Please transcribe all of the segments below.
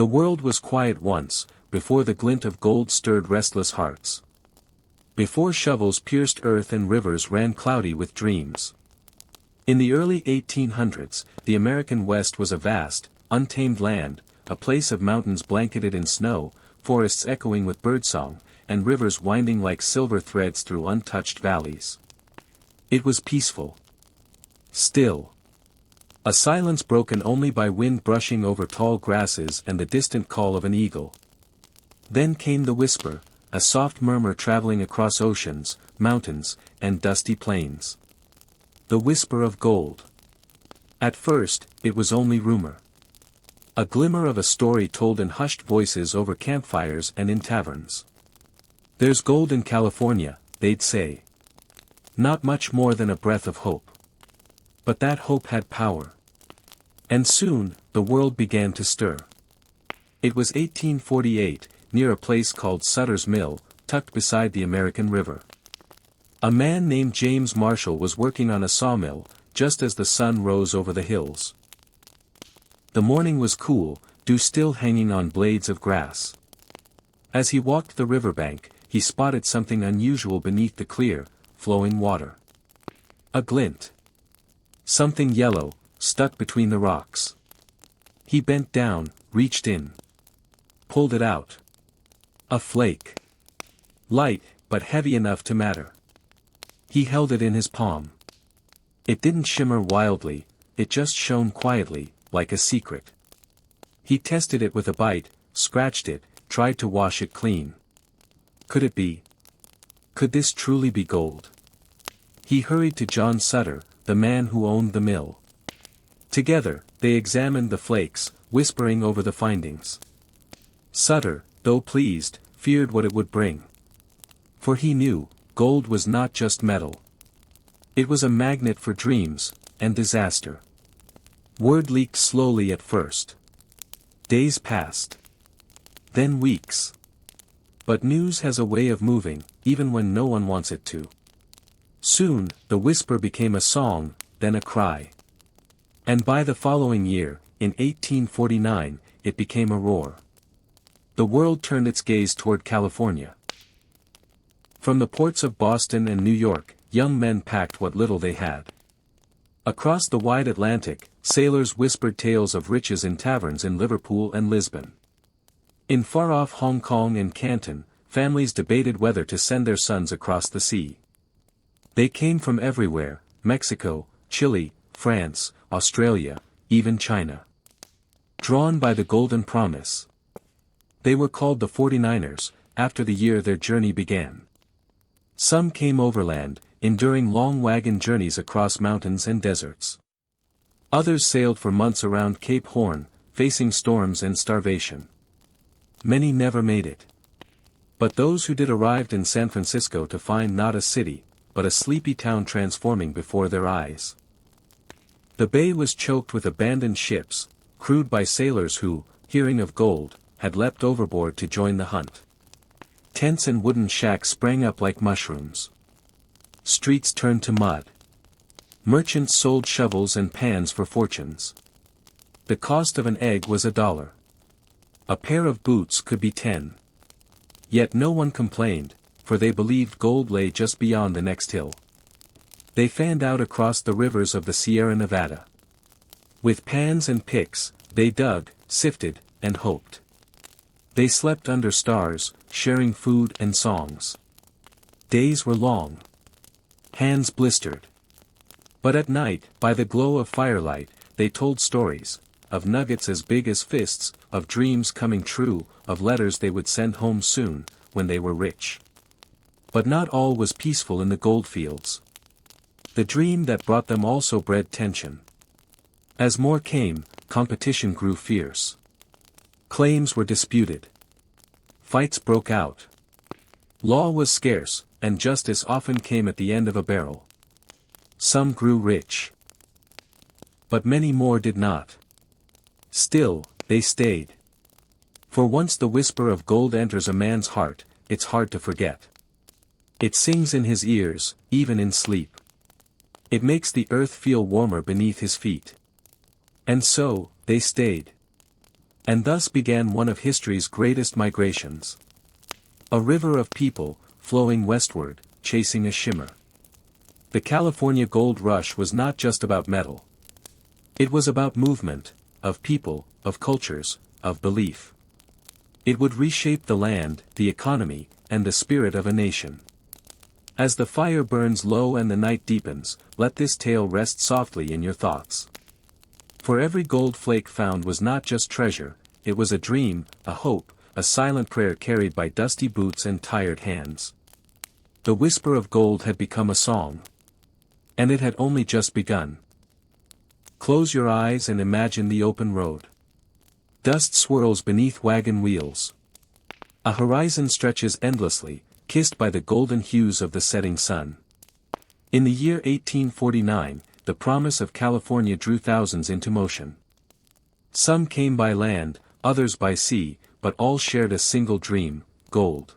The world was quiet once, before the glint of gold stirred restless hearts. Before shovels pierced earth and rivers ran cloudy with dreams. In the early 1800s, the American West was a vast, untamed land, a place of mountains blanketed in snow, forests echoing with birdsong, and rivers winding like silver threads through untouched valleys. It was peaceful. Still. A silence broken only by wind brushing over tall grasses and the distant call of an eagle. Then came the whisper, a soft murmur traveling across oceans, mountains, and dusty plains. The whisper of gold. At first, it was only rumor. A glimmer of a story told in hushed voices over campfires and in taverns. "There's gold in California," they'd say. Not much more than a breath of hope. But that hope had power. And soon, the world began to stir. It was 1848, near a place called Sutter's Mill, tucked beside the American River. A man named James Marshall was working on a sawmill, just as the sun rose over the hills. The morning was cool, dew still hanging on blades of grass. As he walked the riverbank, he spotted something unusual beneath the clear, flowing water. A glint. Something yellow, stuck between the rocks. He bent down, reached in. Pulled it out. A flake. Light, but heavy enough to matter. He held it in his palm. It didn't shimmer wildly, it just shone quietly, like a secret. He tested it with a bite, scratched it, tried to wash it clean. Could it be? Could this truly be gold? He hurried to John Sutter, the man who owned the mill. Together, they examined the flakes, whispering over the findings. Sutter, though pleased, feared what it would bring. For he knew, gold was not just metal. It was a magnet for dreams, and disaster. Word leaked slowly at first. Days passed. Then weeks. But news has a way of moving, even when no one wants it to. Soon, the whisper became a song, then a cry. And by the following year, in 1849, it became a roar. The world turned its gaze toward California. From the ports of Boston and New York, young men packed what little they had. Across the wide Atlantic, sailors whispered tales of riches in taverns in Liverpool and Lisbon. In far-off Hong Kong and Canton, families debated whether to send their sons across the sea. They came from everywhere, Mexico, Chile, France, Australia, even China. Drawn by the golden promise. They were called the 49ers, after the year their journey began. Some came overland, enduring long wagon journeys across mountains and deserts. Others sailed for months around Cape Horn, facing storms and starvation. Many never made it. But those who did arrived in San Francisco to find not a city, but a sleepy town transforming before their eyes. The bay was choked with abandoned ships, crewed by sailors who, hearing of gold, had leapt overboard to join the hunt. Tents and wooden shacks sprang up like mushrooms. Streets turned to mud. Merchants sold shovels and pans for fortunes. The cost of an egg was $1. A pair of boots could be 10. Yet no one complained, for they believed gold lay just beyond the next hill. They fanned out across the rivers of the Sierra Nevada. With pans and picks, they dug, sifted, and hoped. They slept under stars, sharing food and songs. Days were long. Hands blistered. But at night, by the glow of firelight, they told stories, of nuggets as big as fists, of dreams coming true, of letters they would send home soon, when they were rich. But not all was peaceful in the goldfields. The dream that brought them also bred tension. As more came, competition grew fierce. Claims were disputed. Fights broke out. Law was scarce, and justice often came at the end of a barrel. Some grew rich. But many more did not. Still, they stayed. For once the whisper of gold enters a man's heart, it's hard to forget. It sings in his ears, even in sleep. It makes the earth feel warmer beneath his feet. And so, they stayed. And thus began one of history's greatest migrations. A river of people, flowing westward, chasing a shimmer. The California gold rush was not just about metal. It was about movement, of people, of cultures, of belief. It would reshape the land, the economy, and the spirit of a nation. As the fire burns low and the night deepens, let this tale rest softly in your thoughts. For every gold flake found was not just treasure, it was a dream, a hope, a silent prayer carried by dusty boots and tired hands. The whisper of gold had become a song. And it had only just begun. Close your eyes and imagine the open road. Dust swirls beneath wagon wheels. A horizon stretches endlessly, kissed by the golden hues of the setting sun. In the year 1849, the promise of California drew thousands into motion. Some came by land, others by sea, but all shared a single dream: gold.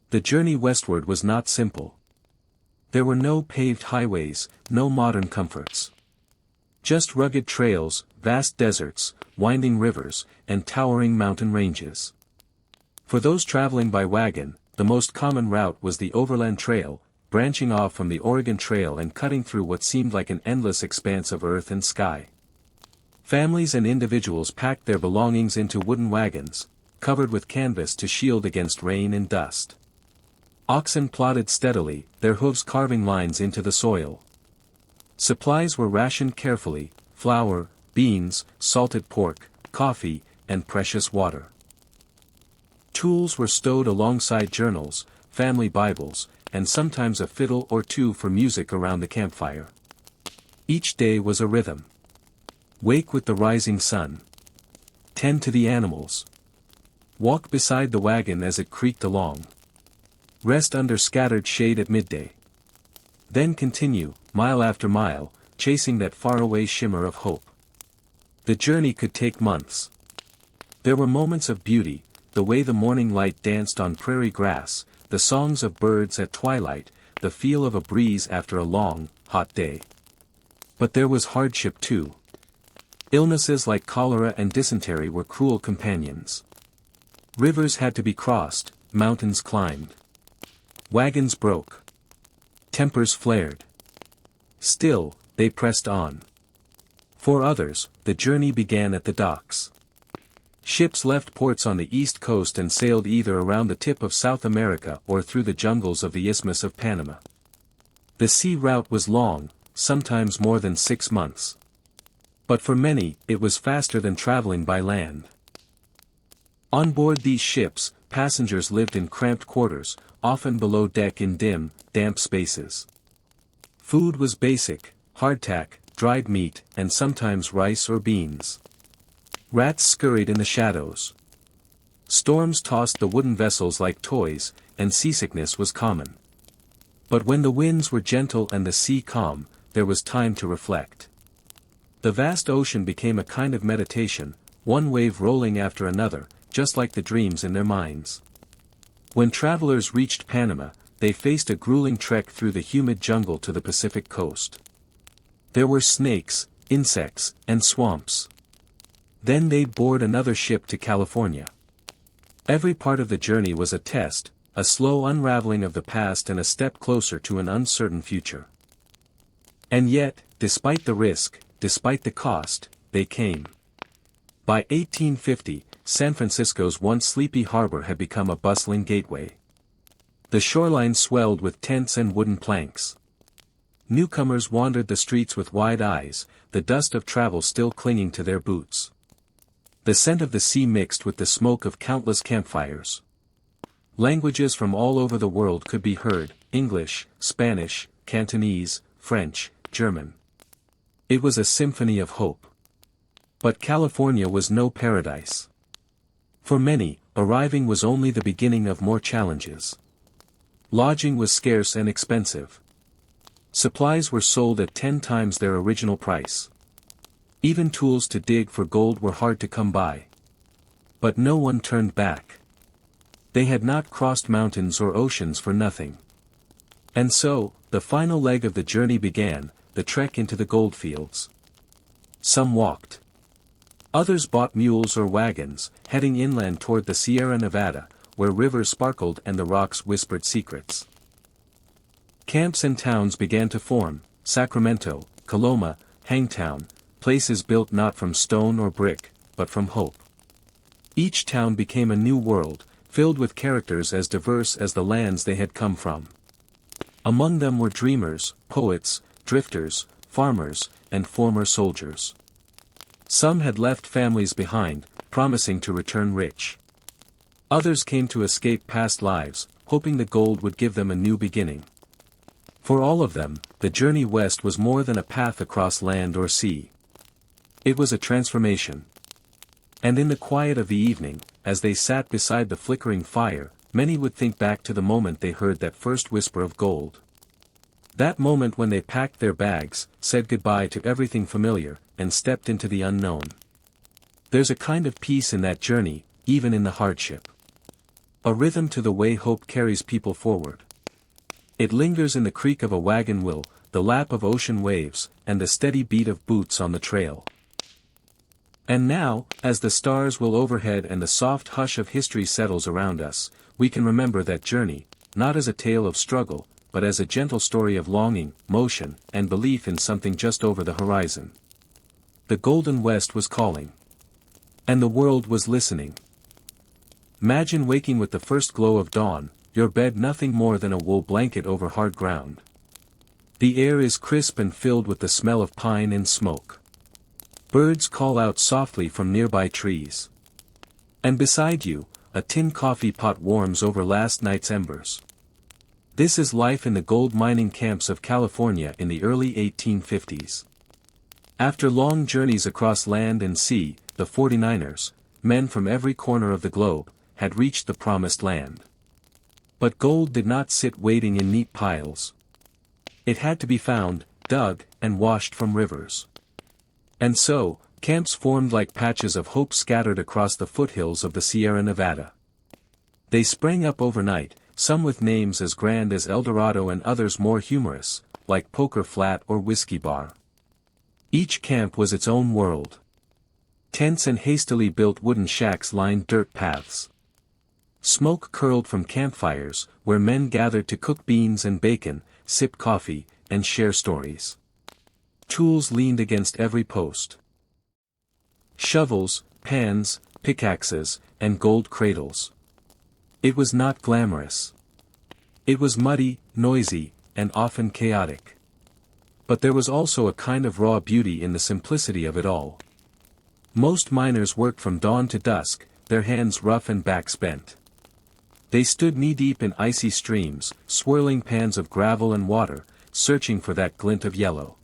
The journey westward was not simple. There were no paved highways, no modern comforts. Just rugged trails, vast deserts, winding rivers, and towering mountain ranges. For those traveling by wagon, the most common route was the Overland Trail, branching off from the Oregon Trail and cutting through what seemed like an endless expanse of earth and sky. Families and individuals packed their belongings into wooden wagons, covered with canvas to shield against rain and dust. Oxen plodded steadily, their hooves carving lines into the soil. Supplies were rationed carefully: flour, beans, salted pork, coffee, and precious water. Tools were stowed alongside journals, family Bibles, and sometimes a fiddle or two for music around the campfire. Each day was a rhythm. Wake with the rising sun. Tend to the animals. Walk beside the wagon as it creaked along. Rest under scattered shade at midday. Then continue, mile after mile, chasing that faraway shimmer of hope. The journey could take months. There were moments of beauty, the way the morning light danced on prairie grass, the songs of birds at twilight, the feel of a breeze after a long, hot day. But there was hardship too. Illnesses like cholera and dysentery were cruel companions. Rivers had to be crossed, mountains climbed. Wagons broke. Tempers flared. Still, they pressed on. For others, the journey began at the docks. Ships left ports on the east coast and sailed either around the tip of South America or through the jungles of the Isthmus of Panama. The sea route was long, sometimes more than 6 months. But for many, it was faster than traveling by land. On board these ships, passengers lived in cramped quarters, often below deck in dim, damp spaces. Food was basic: hardtack, dried meat, and sometimes rice or beans. Rats scurried in the shadows. Storms tossed the wooden vessels like toys, and seasickness was common. But when the winds were gentle and the sea calm, there was time to reflect. The vast ocean became a kind of meditation, one wave rolling after another, just like the dreams in their minds. When travelers reached Panama, they faced a grueling trek through the humid jungle to the Pacific coast. There were snakes, insects, and swamps. Then they'd board another ship to California. Every part of the journey was a test, a slow unraveling of the past and a step closer to an uncertain future. And yet, despite the risk, despite the cost, they came. By 1850, San Francisco's once sleepy harbor had become a bustling gateway. The shoreline swelled with tents and wooden planks. Newcomers wandered the streets with wide eyes, the dust of travel still clinging to their boots. The scent of the sea mixed with the smoke of countless campfires. Languages from all over the world could be heard: English, Spanish, Cantonese, French, German. It was a symphony of hope. But California was no paradise. For many, arriving was only the beginning of more challenges. Lodging was scarce and expensive. Supplies were sold at 10 times their original price. Even tools to dig for gold were hard to come by. But no one turned back. They had not crossed mountains or oceans for nothing. And so, the final leg of the journey began, the trek into the goldfields. Some walked. Others bought mules or wagons, heading inland toward the Sierra Nevada, where rivers sparkled and the rocks whispered secrets. Camps and towns began to form: Sacramento, Coloma, Hangtown, places built not from stone or brick, but from hope. Each town became a new world, filled with characters as diverse as the lands they had come from. Among them were dreamers, poets, drifters, farmers, and former soldiers. Some had left families behind, promising to return rich. Others came to escape past lives, hoping the gold would give them a new beginning. For all of them, the journey west was more than a path across land or sea. It was a transformation. And in the quiet of the evening, as they sat beside the flickering fire, many would think back to the moment they heard that first whisper of gold. That moment when they packed their bags, said goodbye to everything familiar, and stepped into the unknown. There's a kind of peace in that journey, even in the hardship. A rhythm to the way hope carries people forward. It lingers in the creak of a wagon wheel, the lap of ocean waves, and the steady beat of boots on the trail. And now, as the stars will overhead and the soft hush of history settles around us, we can remember that journey, not as a tale of struggle, but as a gentle story of longing, motion, and belief in something just over the horizon. The Golden West was calling. And the world was listening. Imagine waking with the first glow of dawn, your bed nothing more than a wool blanket over hard ground. The air is crisp and filled with the smell of pine and smoke. Birds call out softly from nearby trees. And beside you, a tin coffee pot warms over last night's embers. This is life in the gold mining camps of California in the early 1850s. After long journeys across land and sea, the 49ers, men from every corner of the globe, had reached the promised land. But gold did not sit waiting in neat piles. It had to be found, dug, and washed from rivers. And so, camps formed like patches of hope scattered across the foothills of the Sierra Nevada. They sprang up overnight, some with names as grand as El Dorado and others more humorous, like Poker Flat or Whiskey Bar. Each camp was its own world. Tents and hastily built wooden shacks lined dirt paths. Smoke curled from campfires, where men gathered to cook beans and bacon, sip coffee, and share stories. Tools leaned against every post. Shovels, pans, pickaxes, and gold cradles. It was not glamorous. It was muddy, noisy, and often chaotic. But there was also a kind of raw beauty in the simplicity of it all. Most miners worked from dawn to dusk, their hands rough and backs bent. They stood knee-deep in icy streams, swirling pans of gravel and water, searching for that glint of yellow.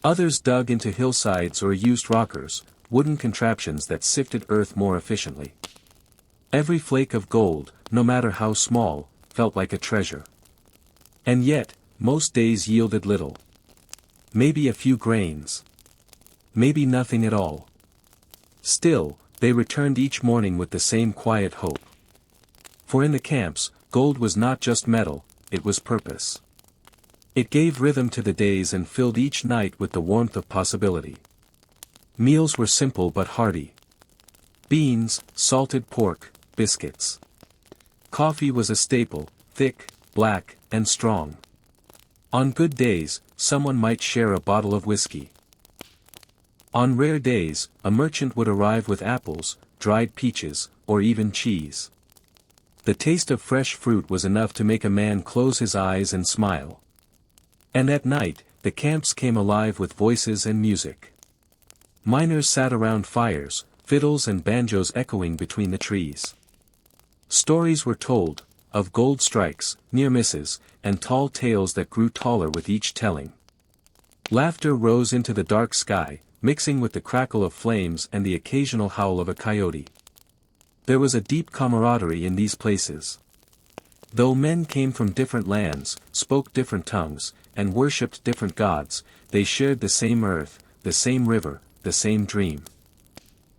Others dug into hillsides or used rockers, wooden contraptions that sifted earth more efficiently. Every flake of gold, no matter how small, felt like a treasure. And yet, most days yielded little. Maybe a few grains. Maybe nothing at all. Still, they returned each morning with the same quiet hope. For in the camps, gold was not just metal, it was purpose. It gave rhythm to the days and filled each night with the warmth of possibility. Meals were simple but hearty. Beans, salted pork, biscuits. Coffee was a staple, thick, black, and strong. On good days, someone might share a bottle of whiskey. On rare days, a merchant would arrive with apples, dried peaches, or even cheese. The taste of fresh fruit was enough to make a man close his eyes and smile. And at night, the camps came alive with voices and music. Miners sat around fires, fiddles and banjos echoing between the trees. Stories were told, of gold strikes, near misses, and tall tales that grew taller with each telling. Laughter rose into the dark sky, mixing with the crackle of flames and the occasional howl of a coyote. There was a deep camaraderie in these places. Though men came from different lands, spoke different tongues, and worshipped different gods, they shared the same earth, the same river, the same dream.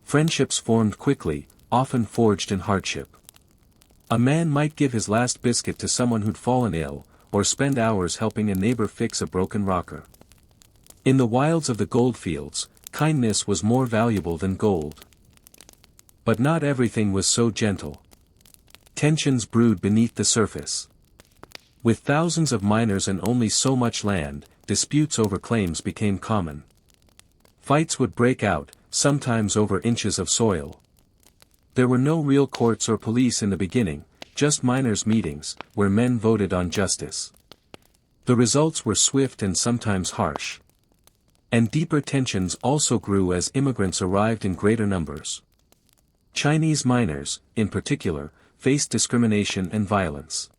Friendships formed quickly, often forged in hardship. A man might give his last biscuit to someone who'd fallen ill, or spend hours helping a neighbor fix a broken rocker. In the wilds of the goldfields, kindness was more valuable than gold. But not everything was so gentle. Tensions brewed beneath the surface. With thousands of miners and only so much land, disputes over claims became common. Fights would break out, sometimes over inches of soil. There were no real courts or police in the beginning, just miners' meetings, where men voted on justice. The results were swift and sometimes harsh. And deeper tensions also grew as immigrants arrived in greater numbers. Chinese miners, in particular, faced discrimination and violence.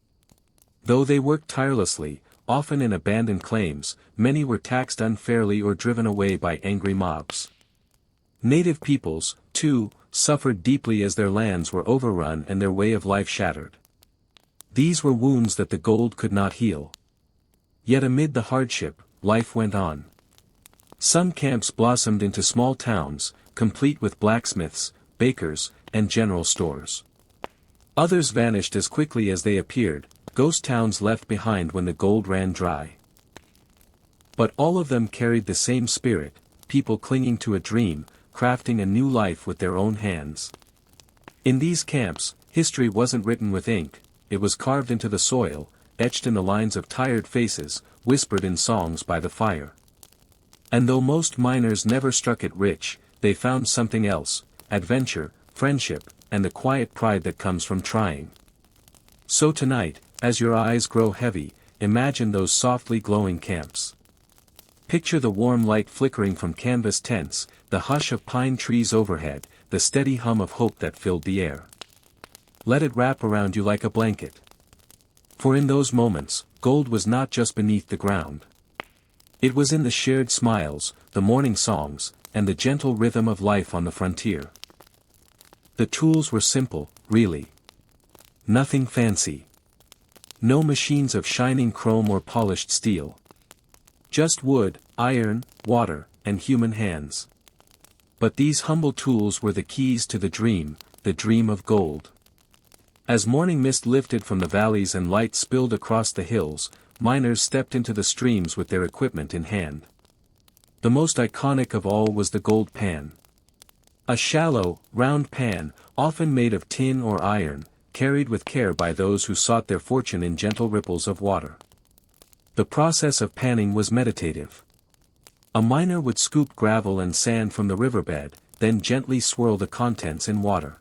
Though they worked tirelessly, often in abandoned claims, many were taxed unfairly or driven away by angry mobs. Native peoples, too, suffered deeply as their lands were overrun and their way of life shattered. These were wounds that the gold could not heal. Yet amid the hardship, life went on. Some camps blossomed into small towns, complete with blacksmiths, bakers, and general stores. Others vanished as quickly as they appeared, ghost towns left behind when the gold ran dry. But all of them carried the same spirit, people clinging to a dream, crafting a new life with their own hands. In these camps, history wasn't written with ink, it was carved into the soil, etched in the lines of tired faces, whispered in songs by the fire. And though most miners never struck it rich, they found something else: adventure, friendship, and the quiet pride that comes from trying. So tonight, as your eyes grow heavy, imagine those softly glowing camps. Picture the warm light flickering from canvas tents, the hush of pine trees overhead, the steady hum of hope that filled the air. Let it wrap around you like a blanket. For in those moments, gold was not just beneath the ground. It was in the shared smiles, the morning songs, and the gentle rhythm of life on the frontier. The tools were simple, really. Nothing fancy. No machines of shining chrome or polished steel. Just wood, iron, water, and human hands. But these humble tools were the keys to the dream of gold. As morning mist lifted from the valleys and light spilled across the hills, miners stepped into the streams with their equipment in hand. The most iconic of all was the gold pan. A shallow, round pan, often made of tin or iron, carried with care by those who sought their fortune in gentle ripples of water. The process of panning was meditative. A miner would scoop gravel and sand from the riverbed, then gently swirl the contents in water.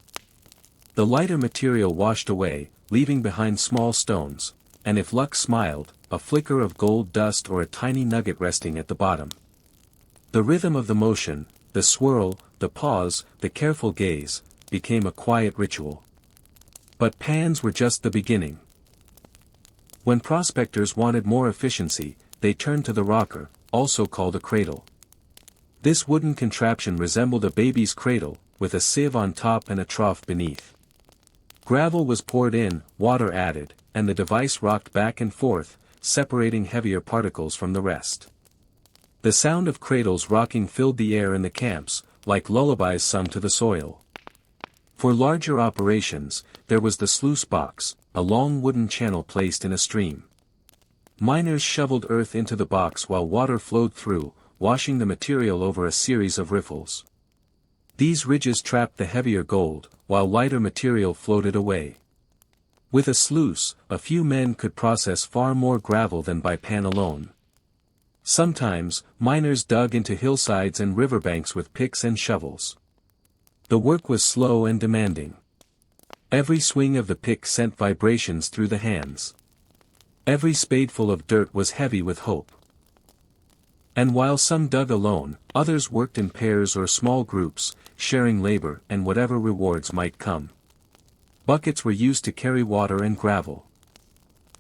The lighter material washed away, leaving behind small stones, and if luck smiled, a flicker of gold dust or a tiny nugget resting at the bottom. The rhythm of the motion, the swirl, the pause, the careful gaze, became a quiet ritual. But pans were just the beginning. When prospectors wanted more efficiency, they turned to the rocker, also called a cradle. This wooden contraption resembled a baby's cradle, with a sieve on top and a trough beneath. Gravel was poured in, water added, and the device rocked back and forth, separating heavier particles from the rest. The sound of cradles rocking filled the air in the camps, like lullabies sung to the soil. For larger operations, there was the sluice box, a long wooden channel placed in a stream. Miners shoveled earth into the box while water flowed through, washing the material over a series of riffles. These ridges trapped the heavier gold, while lighter material floated away. With a sluice, a few men could process far more gravel than by pan alone. Sometimes, miners dug into hillsides and riverbanks with picks and shovels. The work was slow and demanding. Every swing of the pick sent vibrations through the hands. Every spadeful of dirt was heavy with hope. And while some dug alone, others worked in pairs or small groups, sharing labor and whatever rewards might come. Buckets were used to carry water and gravel.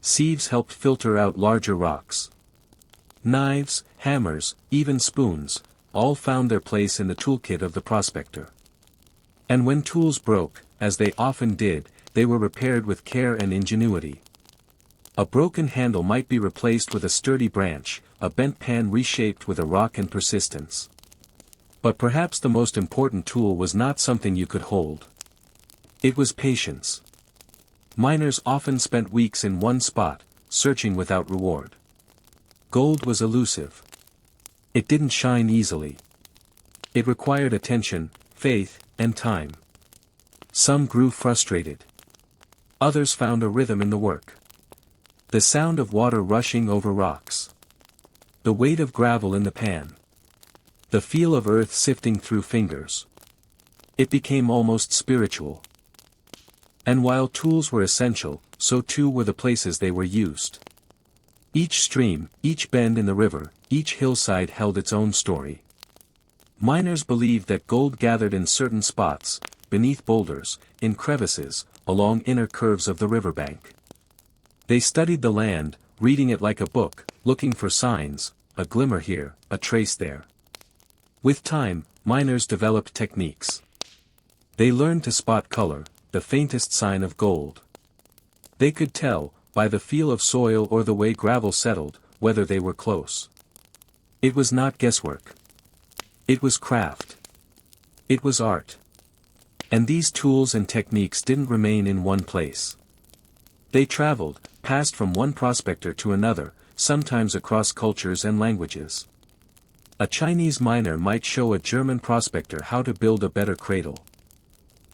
Sieves helped filter out larger rocks. Knives, hammers, even spoons, all found their place in the toolkit of the prospector. And when tools broke, as they often did, they were repaired with care and ingenuity. A broken handle might be replaced with a sturdy branch, a bent pan reshaped with a rock and persistence. But perhaps the most important tool was not something you could hold. It was patience. Miners often spent weeks in one spot, searching without reward. Gold was elusive. It didn't shine easily. It required attention, faith, and time. Some grew frustrated. Others found a rhythm in the work. The sound of water rushing over rocks. The weight of gravel in the pan. The feel of earth sifting through fingers. It became almost spiritual. And while tools were essential, so too were the places they were used. Each stream, each bend in the river, each hillside held its own story. Miners believed that gold gathered in certain spots, beneath boulders, in crevices, along inner curves of the riverbank. They studied the land, reading it like a book, looking for signs, a glimmer here, a trace there. With time, miners developed techniques. They learned to spot color, the faintest sign of gold. They could tell, by the feel of soil or the way gravel settled, whether they were close. It was not guesswork. It was craft. It was art. And these tools and techniques didn't remain in one place. They traveled, passed from one prospector to another, sometimes across cultures and languages. A Chinese miner might show a German prospector how to build a better cradle.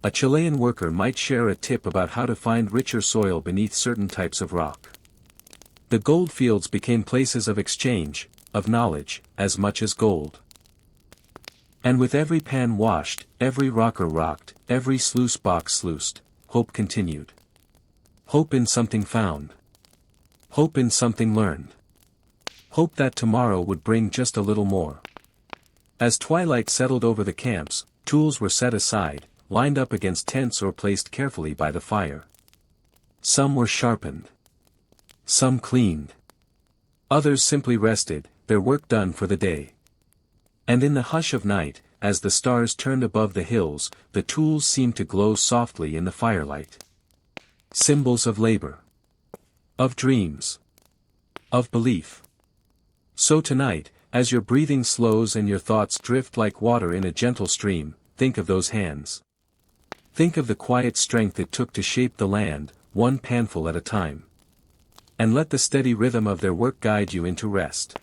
A Chilean worker might share a tip about how to find richer soil beneath certain types of rock. The gold fields became places of exchange, of knowledge, as much as gold. And with every pan washed, every rocker rocked, every sluice box sluiced, hope continued. Hope in something found. Hope in something learned. Hope that tomorrow would bring just a little more. As twilight settled over the camps, tools were set aside, lined up against tents or placed carefully by the fire. Some were sharpened. Some cleaned. Others simply rested, their work done for the day. And in the hush of night, as the stars turned above the hills, the tools seemed to glow softly in the firelight. Symbols of labor. Of dreams. Of belief. So tonight, as your breathing slows and your thoughts drift like water in a gentle stream, think of those hands. Think of the quiet strength it took to shape the land, one panful at a time. And let the steady rhythm of their work guide you into rest.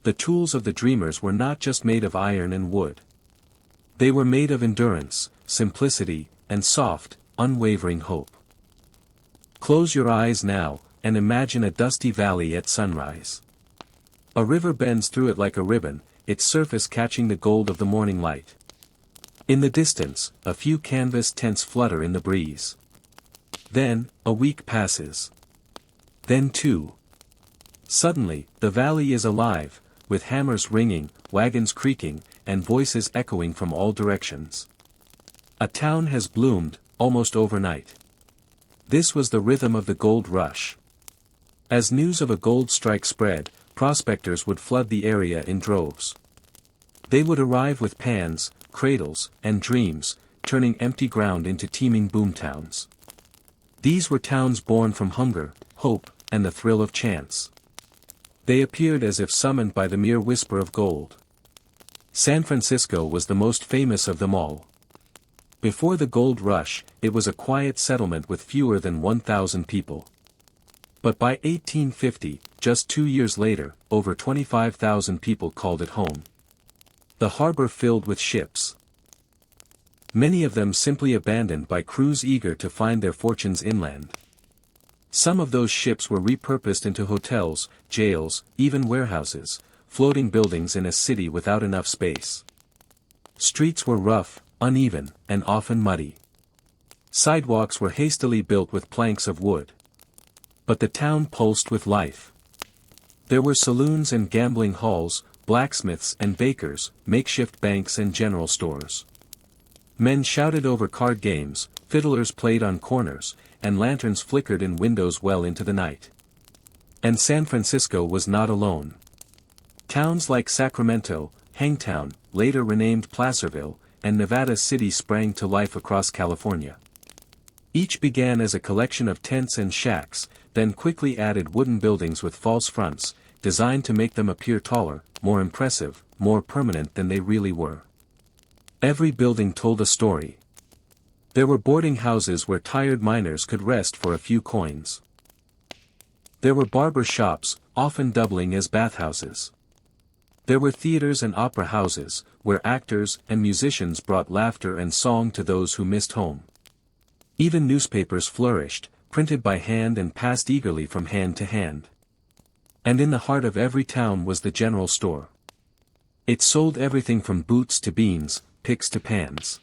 The tools of the dreamers were not just made of iron and wood. They were made of endurance, simplicity, and soft, unwavering hope. Close your eyes now, and imagine a dusty valley at sunrise. A river bends through it like a ribbon, its surface catching the gold of the morning light. In the distance, a few canvas tents flutter in the breeze. Then, a week passes. Then two. Suddenly, the valley is alive, with hammers ringing, wagons creaking, and voices echoing from all directions. A town has bloomed, almost overnight. This was the rhythm of the gold rush. As news of a gold strike spread, prospectors would flood the area in droves. They would arrive with pans, cradles, and dreams, turning empty ground into teeming boomtowns. These were towns born from hunger, hope, and the thrill of chance. They appeared as if summoned by the mere whisper of gold. San Francisco was the most famous of them all. Before the gold rush, it was a quiet settlement with fewer than 1,000 people. But by 1850, just 2 years later, over 25,000 people called it home. The harbor filled with ships. Many of them simply abandoned by crews eager to find their fortunes inland. Some of those ships were repurposed into hotels, jails, even warehouses, floating buildings in a city without enough space. Streets were rough, uneven, and often muddy. Sidewalks were hastily built with planks of wood. But the town pulsed with life. There were saloons and gambling halls, blacksmiths and bakers, makeshift banks and general stores. Men shouted over card games, fiddlers played on corners, and lanterns flickered in windows well into the night. And San Francisco was not alone. Towns like Sacramento, Hangtown, later renamed Placerville, and Nevada City sprang to life across California. Each began as a collection of tents and shacks, then quickly added wooden buildings with false fronts, designed to make them appear taller, more impressive, more permanent than they really were. Every building told a story. There were boarding houses where tired miners could rest for a few coins. There were barber shops, often doubling as bathhouses. There were theaters and opera houses, where actors and musicians brought laughter and song to those who missed home. Even newspapers flourished, printed by hand and passed eagerly from hand to hand. And in the heart of every town was the general store. It sold everything from boots to beans, picks to pans.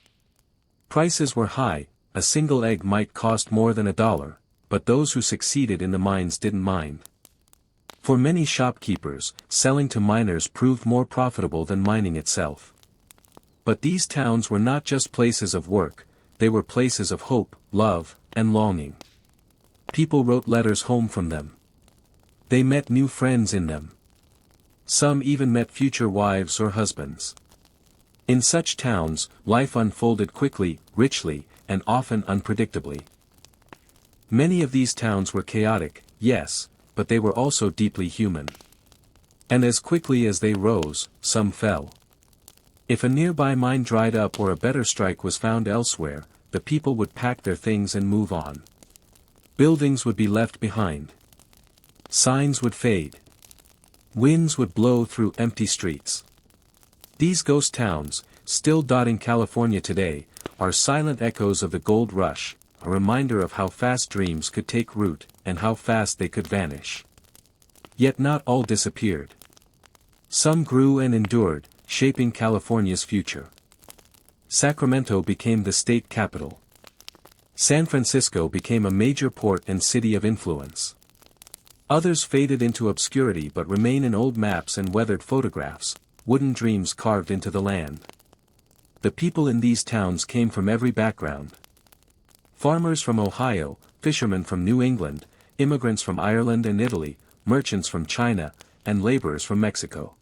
Prices were high, a single egg might cost more than $1, but those who succeeded in the mines didn't mind. For many shopkeepers, selling to miners proved more profitable than mining itself. But these towns were not just places of work, they were places of hope, love, and longing. People wrote letters home from them. They met new friends in them. Some even met future wives or husbands. In such towns, life unfolded quickly, richly, and often unpredictably. Many of these towns were chaotic, yes, but they were also deeply human. And as quickly as they rose, some fell. If a nearby mine dried up or a better strike was found elsewhere, the people would pack their things and move on. Buildings would be left behind. Signs would fade. Winds would blow through empty streets. These ghost towns, still dotting California today, are silent echoes of the gold rush, a reminder of how fast dreams could take root, and how fast they could vanish. Yet not all disappeared. Some grew and endured, shaping California's future. Sacramento became the state capital. San Francisco became a major port and city of influence. Others faded into obscurity but remain in old maps and weathered photographs, wooden dreams carved into the land. The people in these towns came from every background. Farmers from Ohio, fishermen from New England, immigrants from Ireland and Italy, merchants from China, and laborers from Mexico.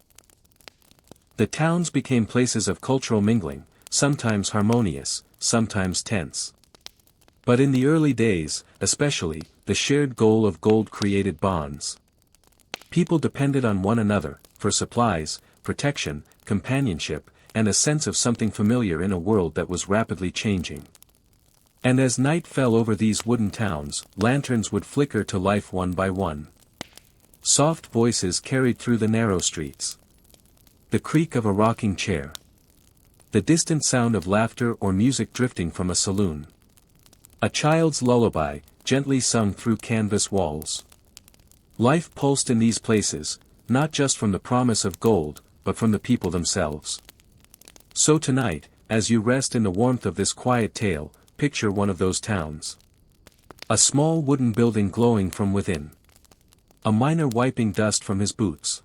The towns became places of cultural mingling, sometimes harmonious, sometimes tense. But in the early days, especially, the shared goal of gold created bonds. People depended on one another, for supplies, protection, companionship, and a sense of something familiar in a world that was rapidly changing. And as night fell over these wooden towns, lanterns would flicker to life one by one. Soft voices carried through the narrow streets. The creak of a rocking chair. The distant sound of laughter or music drifting from a saloon. A child's lullaby, gently sung through canvas walls. Life pulsed in these places, not just from the promise of gold, but from the people themselves. So tonight, as you rest in the warmth of this quiet tale, picture one of those towns. A small wooden building glowing from within. A miner wiping dust from his boots.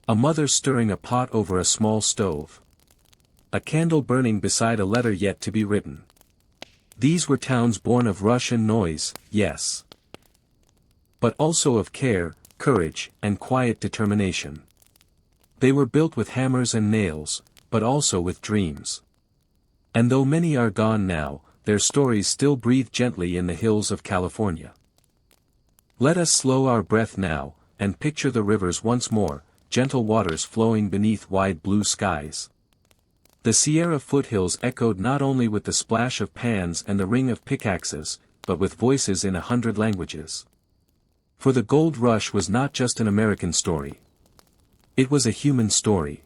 A mother stirring a pot over a small stove. A candle burning beside a letter yet to be written. These were towns born of rush and noise, yes. But also of care, courage, and quiet determination. They were built with hammers and nails, but also with dreams. And though many are gone now, their stories still breathe gently in the hills of California. Let us slow our breath now, and picture the rivers once more, gentle waters flowing beneath wide blue skies. The Sierra foothills echoed not only with the splash of pans and the ring of pickaxes, but with voices in 100 languages. For the gold rush was not just an American story. It was a human story.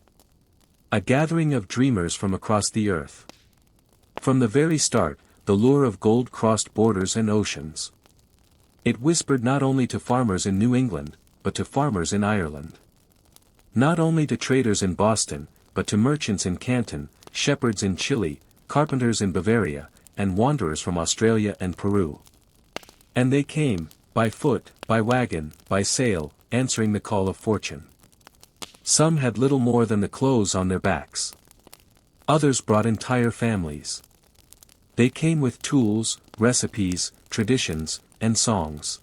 A gathering of dreamers from across the earth. From the very start, the lure of gold crossed borders and oceans. It whispered not only to farmers in New England, but to farmers in Ireland. Not only to traders in Boston, but to merchants in Canton, shepherds in Chile, carpenters in Bavaria, and wanderers from Australia and Peru. And they came, by foot, by wagon, by sail, answering the call of fortune. Some had little more than the clothes on their backs. Others brought entire families. They came with tools, recipes, traditions, and songs.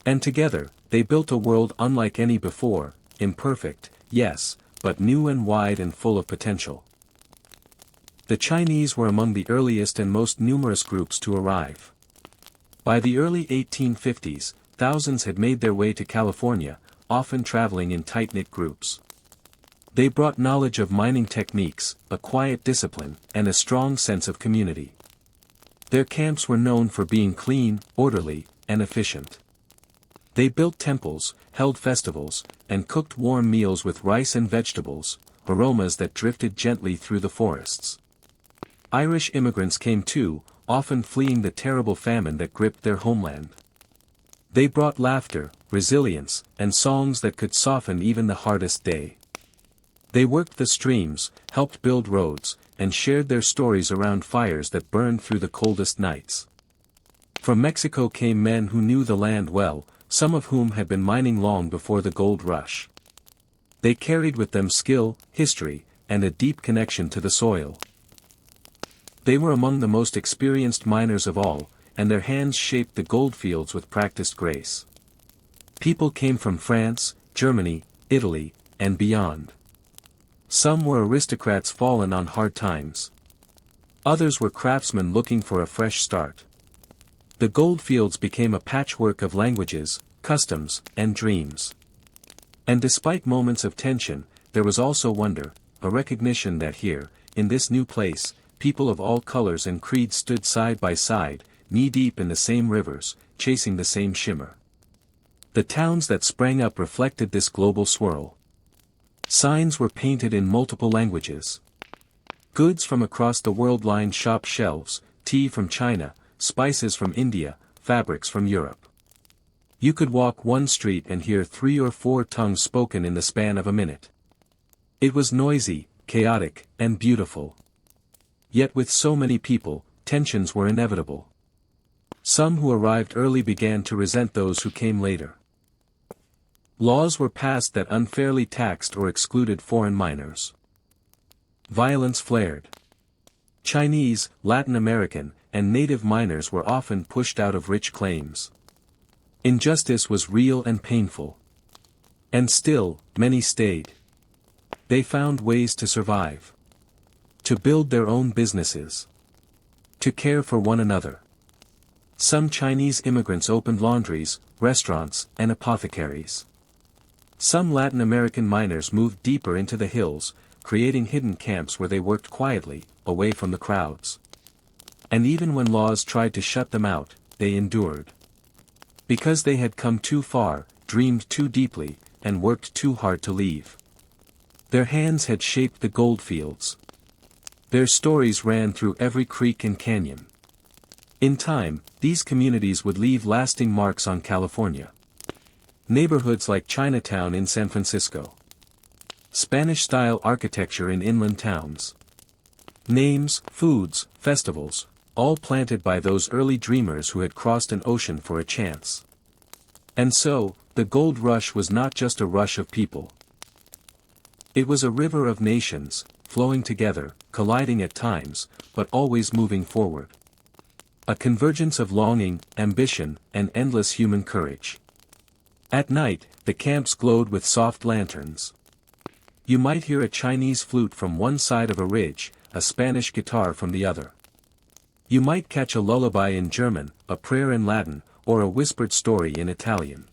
And together, they built a world unlike any before, imperfect, yes, but new and wide and full of potential. The Chinese were among the earliest and most numerous groups to arrive. By the early 1850s, thousands had made their way to California, often traveling in tight-knit groups. They brought knowledge of mining techniques, a quiet discipline, and a strong sense of community. Their camps were known for being clean, orderly, and efficient. They built temples, held festivals, and cooked warm meals with rice and vegetables, aromas that drifted gently through the forests. Irish immigrants came too, often fleeing the terrible famine that gripped their homeland. They brought laughter, resilience, and songs that could soften even the hardest day. They worked the streams, helped build roads, and shared their stories around fires that burned through the coldest nights. From Mexico came men who knew the land well, some of whom had been mining long before the gold rush. They carried with them skill, history, and a deep connection to the soil. They were among the most experienced miners of all, and their hands shaped the goldfields with practiced grace. People came from France, Germany, Italy, and beyond. Some were aristocrats fallen on hard times. Others were craftsmen looking for a fresh start. The goldfields became a patchwork of languages, customs, and dreams. And despite moments of tension, there was also wonder, a recognition that here, in this new place, people of all colors and creeds stood side by side, knee-deep in the same rivers, chasing the same shimmer. The towns that sprang up reflected this global swirl. Signs were painted in multiple languages. Goods from across the world lined shop shelves, tea from China, spices from India, fabrics from Europe. You could walk one street and hear 3 or 4 tongues spoken in the span of a minute. It was noisy, chaotic, and beautiful. Yet with so many people, tensions were inevitable. Some who arrived early began to resent those who came later. Laws were passed that unfairly taxed or excluded foreign miners. Violence flared. Chinese, Latin American, and native miners were often pushed out of rich claims. Injustice was real and painful. And still, many stayed. They found ways to survive. To build their own businesses. To care for one another. Some Chinese immigrants opened laundries, restaurants, and apothecaries. Some Latin American miners moved deeper into the hills, creating hidden camps where they worked quietly, away from the crowds. And even when laws tried to shut them out, they endured. Because they had come too far, dreamed too deeply, and worked too hard to leave. Their hands had shaped the goldfields. Their stories ran through every creek and canyon. In time, these communities would leave lasting marks on California. Neighborhoods like Chinatown in San Francisco. Spanish-style architecture in inland towns. Names, foods, festivals, all planted by those early dreamers who had crossed an ocean for a chance. And so, the gold rush was not just a rush of people. It was a river of nations, flowing together, colliding at times, but always moving forward. A convergence of longing, ambition, and endless human courage. At night, the camps glowed with soft lanterns. You might hear a Chinese flute from one side of a ridge, a Spanish guitar from the other. You might catch a lullaby in German, a prayer in Latin, or a whispered story in Italian.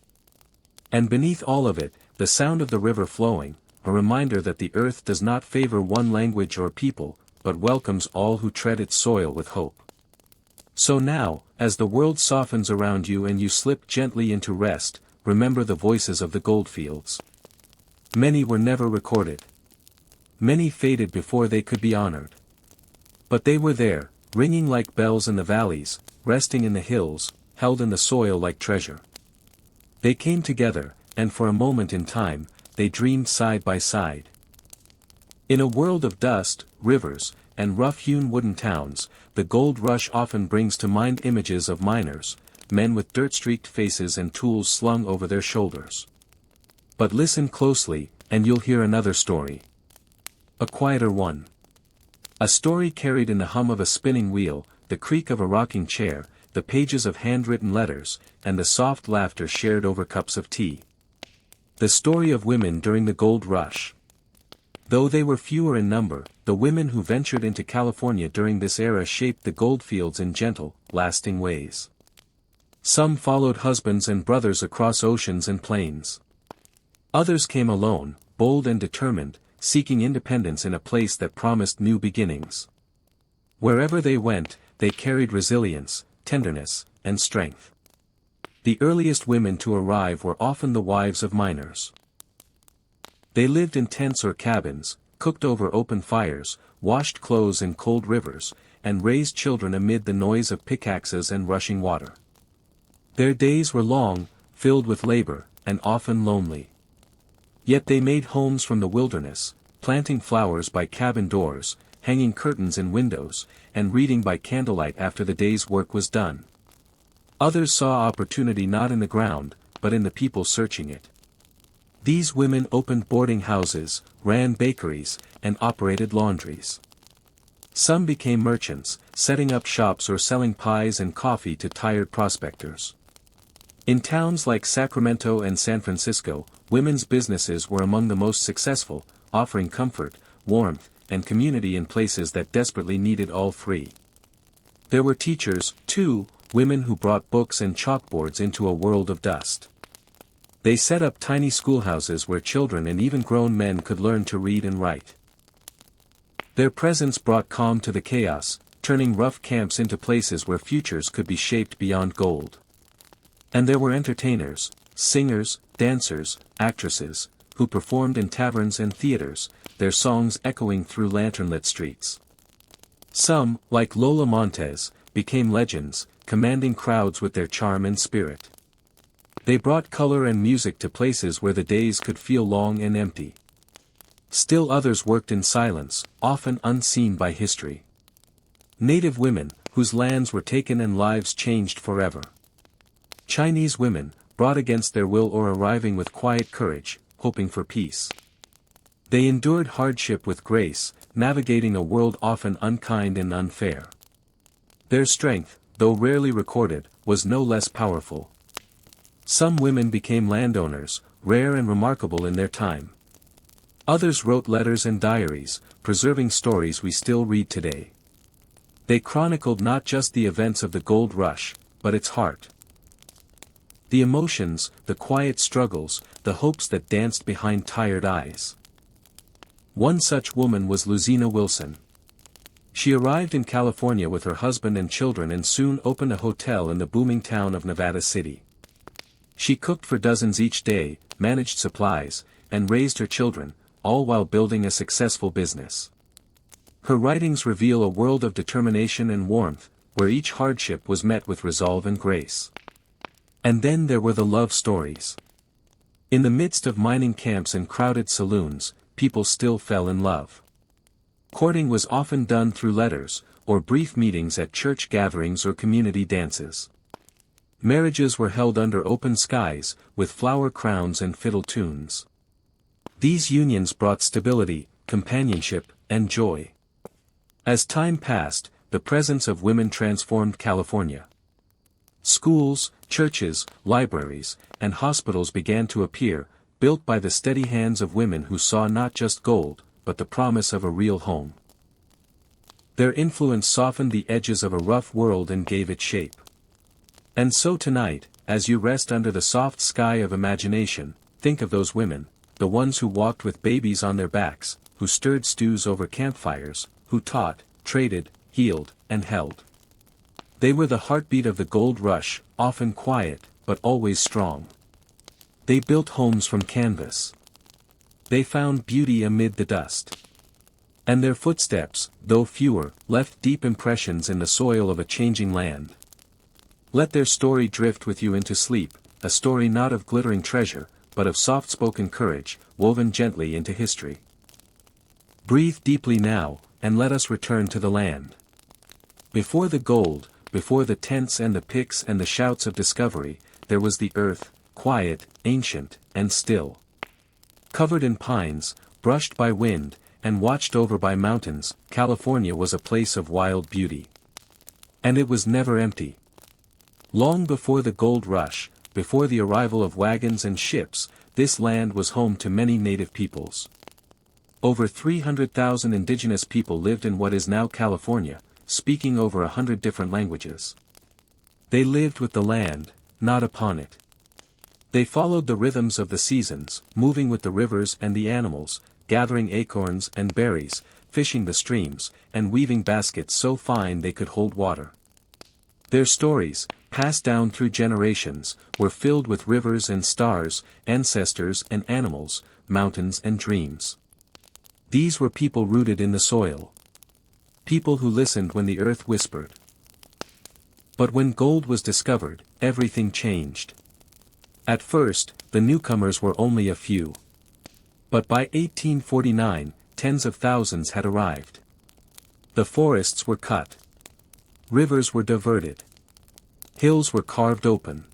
And beneath all of it, the sound of the river flowing, a reminder that the earth does not favor one language or people, but welcomes all who tread its soil with hope. So now, as the world softens around you and you slip gently into rest, remember the voices of the goldfields. Many were never recorded. Many faded before they could be honored. But they were there, ringing like bells in the valleys, resting in the hills, held in the soil like treasure. They came together, and for a moment in time, they dreamed side by side. In a world of dust, rivers, and rough-hewn wooden towns, the gold rush often brings to mind images of miners, men with dirt-streaked faces and tools slung over their shoulders. But listen closely, and you'll hear another story. A quieter one. A story carried in the hum of a spinning wheel, the creak of a rocking chair, the pages of handwritten letters, and the soft laughter shared over cups of tea. The story of women during the gold rush. Though they were fewer in number, the women who ventured into California during this era shaped the goldfields in gentle, lasting ways. Some followed husbands and brothers across oceans and plains. Others came alone, bold and determined, seeking independence in a place that promised new beginnings. Wherever they went, they carried resilience, tenderness, and strength. The earliest women to arrive were often the wives of miners. They lived in tents or cabins, cooked over open fires, washed clothes in cold rivers, and raised children amid the noise of pickaxes and rushing water. Their days were long, filled with labor, and often lonely. Yet they made homes from the wilderness, planting flowers by cabin doors, hanging curtains in windows, and reading by candlelight after the day's work was done. Others saw opportunity not in the ground, but in the people searching it. These women opened boarding houses, ran bakeries, and operated laundries. Some became merchants, setting up shops or selling pies and coffee to tired prospectors. In towns like Sacramento and San Francisco, women's businesses were among the most successful, offering comfort, warmth, and community in places that desperately needed all three. There were teachers, too, women who brought books and chalkboards into a world of dust. They set up tiny schoolhouses where children and even grown men could learn to read and write. Their presence brought calm to the chaos, turning rough camps into places where futures could be shaped beyond gold. And there were entertainers, singers, dancers, actresses, who performed in taverns and theaters, their songs echoing through lantern-lit streets. Some, like Lola Montez, became legends, commanding crowds with their charm and spirit. They brought color and music to places where the days could feel long and empty. Still others worked in silence, often unseen by history. Native women, whose lands were taken and lives changed forever. Chinese women, brought against their will or arriving with quiet courage, hoping for peace. They endured hardship with grace, navigating a world often unkind and unfair. Their strength, though rarely recorded, was no less powerful. Some women became landowners, rare and remarkable in their time. Others wrote letters and diaries, preserving stories we still read today. They chronicled not just the events of the gold rush, but its heart. The emotions, the quiet struggles, the hopes that danced behind tired eyes. One such woman was Lucina Wilson. She arrived in California with her husband and children and soon opened a hotel in the booming town of Nevada City. She cooked for dozens each day, managed supplies, and raised her children, all while building a successful business. Her writings reveal a world of determination and warmth, where each hardship was met with resolve and grace. And then there were the love stories. In the midst of mining camps and crowded saloons, people still fell in love. Courting was often done through letters, or brief meetings at church gatherings or community dances. Marriages were held under open skies, with flower crowns and fiddle tunes. These unions brought stability, companionship, and joy. As time passed, the presence of women transformed California. Schools, churches, libraries, and hospitals began to appear, built by the steady hands of women who saw not just gold, but the promise of a real home. Their influence softened the edges of a rough world and gave it shape. And so tonight, as you rest under the soft sky of imagination, think of those women, the ones who walked with babies on their backs, who stirred stews over campfires, who taught, traded, healed, and held. They were the heartbeat of the gold rush, often quiet, but always strong. They built homes from canvas. They found beauty amid the dust. And their footsteps, though fewer, left deep impressions in the soil of a changing land. Let their story drift with you into sleep, a story not of glittering treasure, but of soft-spoken courage, woven gently into history. Breathe deeply now, and let us return to the land. Before the gold, before the tents and the picks and the shouts of discovery, there was the earth, quiet, ancient, and still. Covered in pines, brushed by wind, and watched over by mountains, California was a place of wild beauty. And it was never empty. Long before the gold rush, before the arrival of wagons and ships, this land was home to many native peoples. Over 300,000 indigenous people lived in what is now California, speaking over 100 different languages. They lived with the land, not upon it. They followed the rhythms of the seasons, moving with the rivers and the animals, gathering acorns and berries, fishing the streams, and weaving baskets so fine they could hold water. Their stories, passed down through generations, were filled with rivers and stars, ancestors and animals, mountains and dreams. These were people rooted in the soil. People who listened when the earth whispered. But when gold was discovered, everything changed. At first, the newcomers were only a few. But by 1849, tens of thousands had arrived. The forests were cut. Rivers were diverted. Hills were carved open.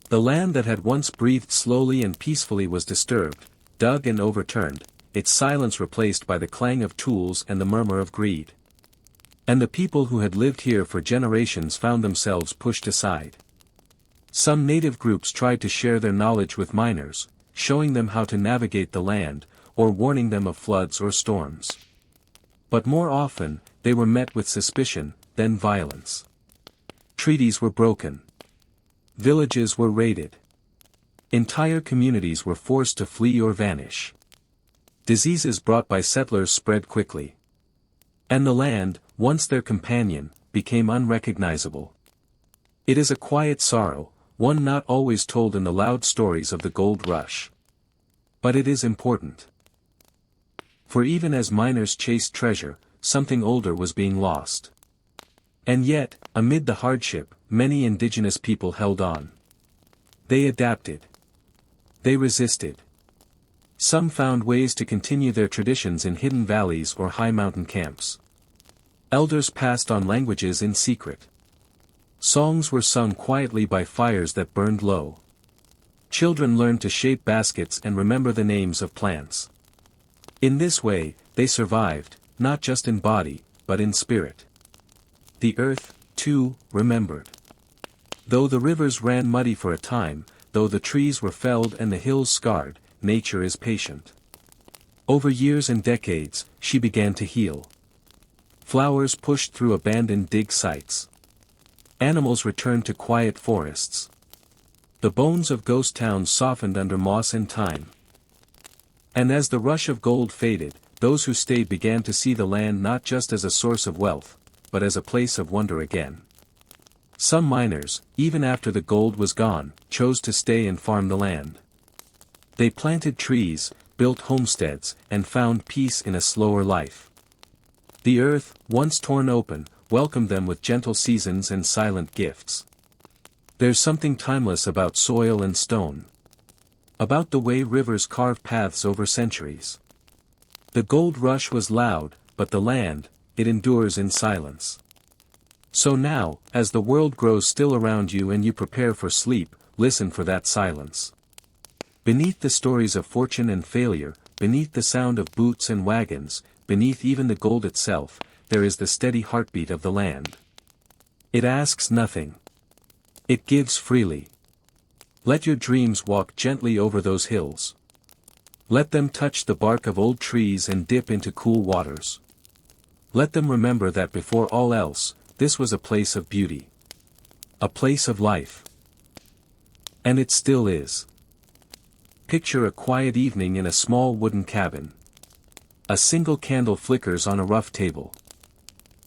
The land that had once breathed slowly and peacefully was disturbed, dug and overturned, its silence replaced by the clang of tools and the murmur of greed. And the people who had lived here for generations found themselves pushed aside. Some native groups tried to share their knowledge with miners, showing them how to navigate the land, or warning them of floods or storms. But more often, they were met with suspicion, then violence. Treaties were broken. Villages were raided. Entire communities were forced to flee or vanish. Diseases brought by settlers spread quickly. And the land, once their companion, became unrecognizable. It is a quiet sorrow, one not always told in the loud stories of the gold rush. But it is important. For even as miners chased treasure, something older was being lost. And yet, amid the hardship, many indigenous people held on. They adapted. They resisted. Some found ways to continue their traditions in hidden valleys or high mountain camps. Elders passed on languages in secret. Songs were sung quietly by fires that burned low. Children learned to shape baskets and remember the names of plants. In this way, they survived, not just in body, but in spirit. The earth, too, remembered. Though the rivers ran muddy for a time, though the trees were felled and the hills scarred, nature is patient. Over years and decades, she began to heal. Flowers pushed through abandoned dig sites. Animals returned to quiet forests. The bones of ghost towns softened under moss and time. And as the rush of gold faded, those who stayed began to see the land not just as a source of wealth, but as a place of wonder again. Some miners, even after the gold was gone, chose to stay and farm the land. They planted trees, built homesteads, and found peace in a slower life. The earth, once torn open, welcomed them with gentle seasons and silent gifts. There's something timeless about soil and stone. About the way rivers carve paths over centuries. The gold rush was loud, but the land, it endures in silence. So now, as the world grows still around you and you prepare for sleep, listen for that silence. Beneath the stories of fortune and failure, beneath the sound of boots and wagons, beneath even the gold itself, there is the steady heartbeat of the land. It asks nothing. It gives freely. Let your dreams walk gently over those hills. Let them touch the bark of old trees and dip into cool waters. Let them remember that before all else, this was a place of beauty. A place of life. And it still is. Picture a quiet evening in a small wooden cabin. A single candle flickers on a rough table.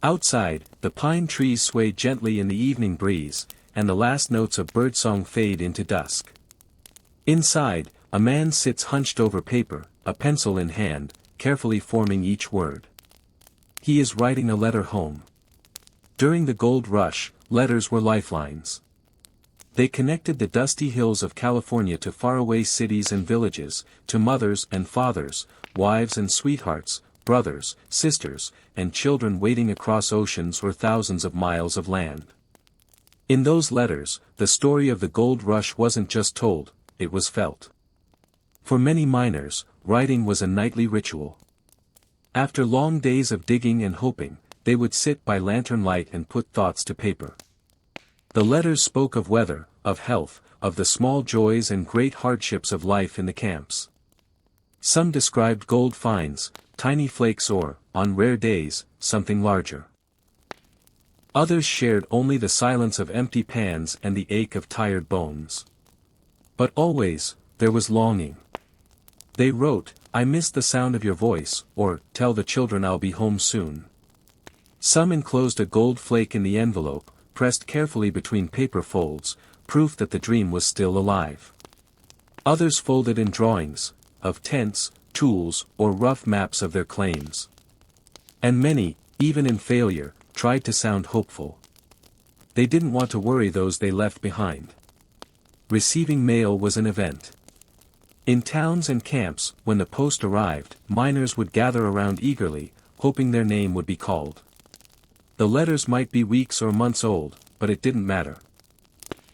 Outside, the pine trees sway gently in the evening breeze, and the last notes of birdsong fade into dusk. Inside, a man sits hunched over paper, a pencil in hand, carefully forming each word. He is writing a letter home. During the gold rush, letters were lifelines. They connected the dusty hills of California to faraway cities and villages, to mothers and fathers, wives and sweethearts, brothers, sisters, and children waiting across oceans or thousands of miles of land. In those letters, the story of the gold rush wasn't just told, it was felt. For many miners, writing was a nightly ritual. After long days of digging and hoping, they would sit by lantern light and put thoughts to paper. The letters spoke of weather, of health, of the small joys and great hardships of life in the camps. Some described gold finds, tiny flakes or, on rare days, something larger. Others shared only the silence of empty pans and the ache of tired bones. But always, there was longing. They wrote, "I miss the sound of your voice," or, "Tell the children I'll be home soon." Some enclosed a gold flake in the envelope, pressed carefully between paper folds, proof that the dream was still alive. Others folded in drawings, of tents, tools, or rough maps of their claims. And many, even in failure, tried to sound hopeful. They didn't want to worry those they left behind. Receiving mail was an event. In towns and camps, when the post arrived, miners would gather around eagerly, hoping their name would be called. The letters might be weeks or months old, but it didn't matter.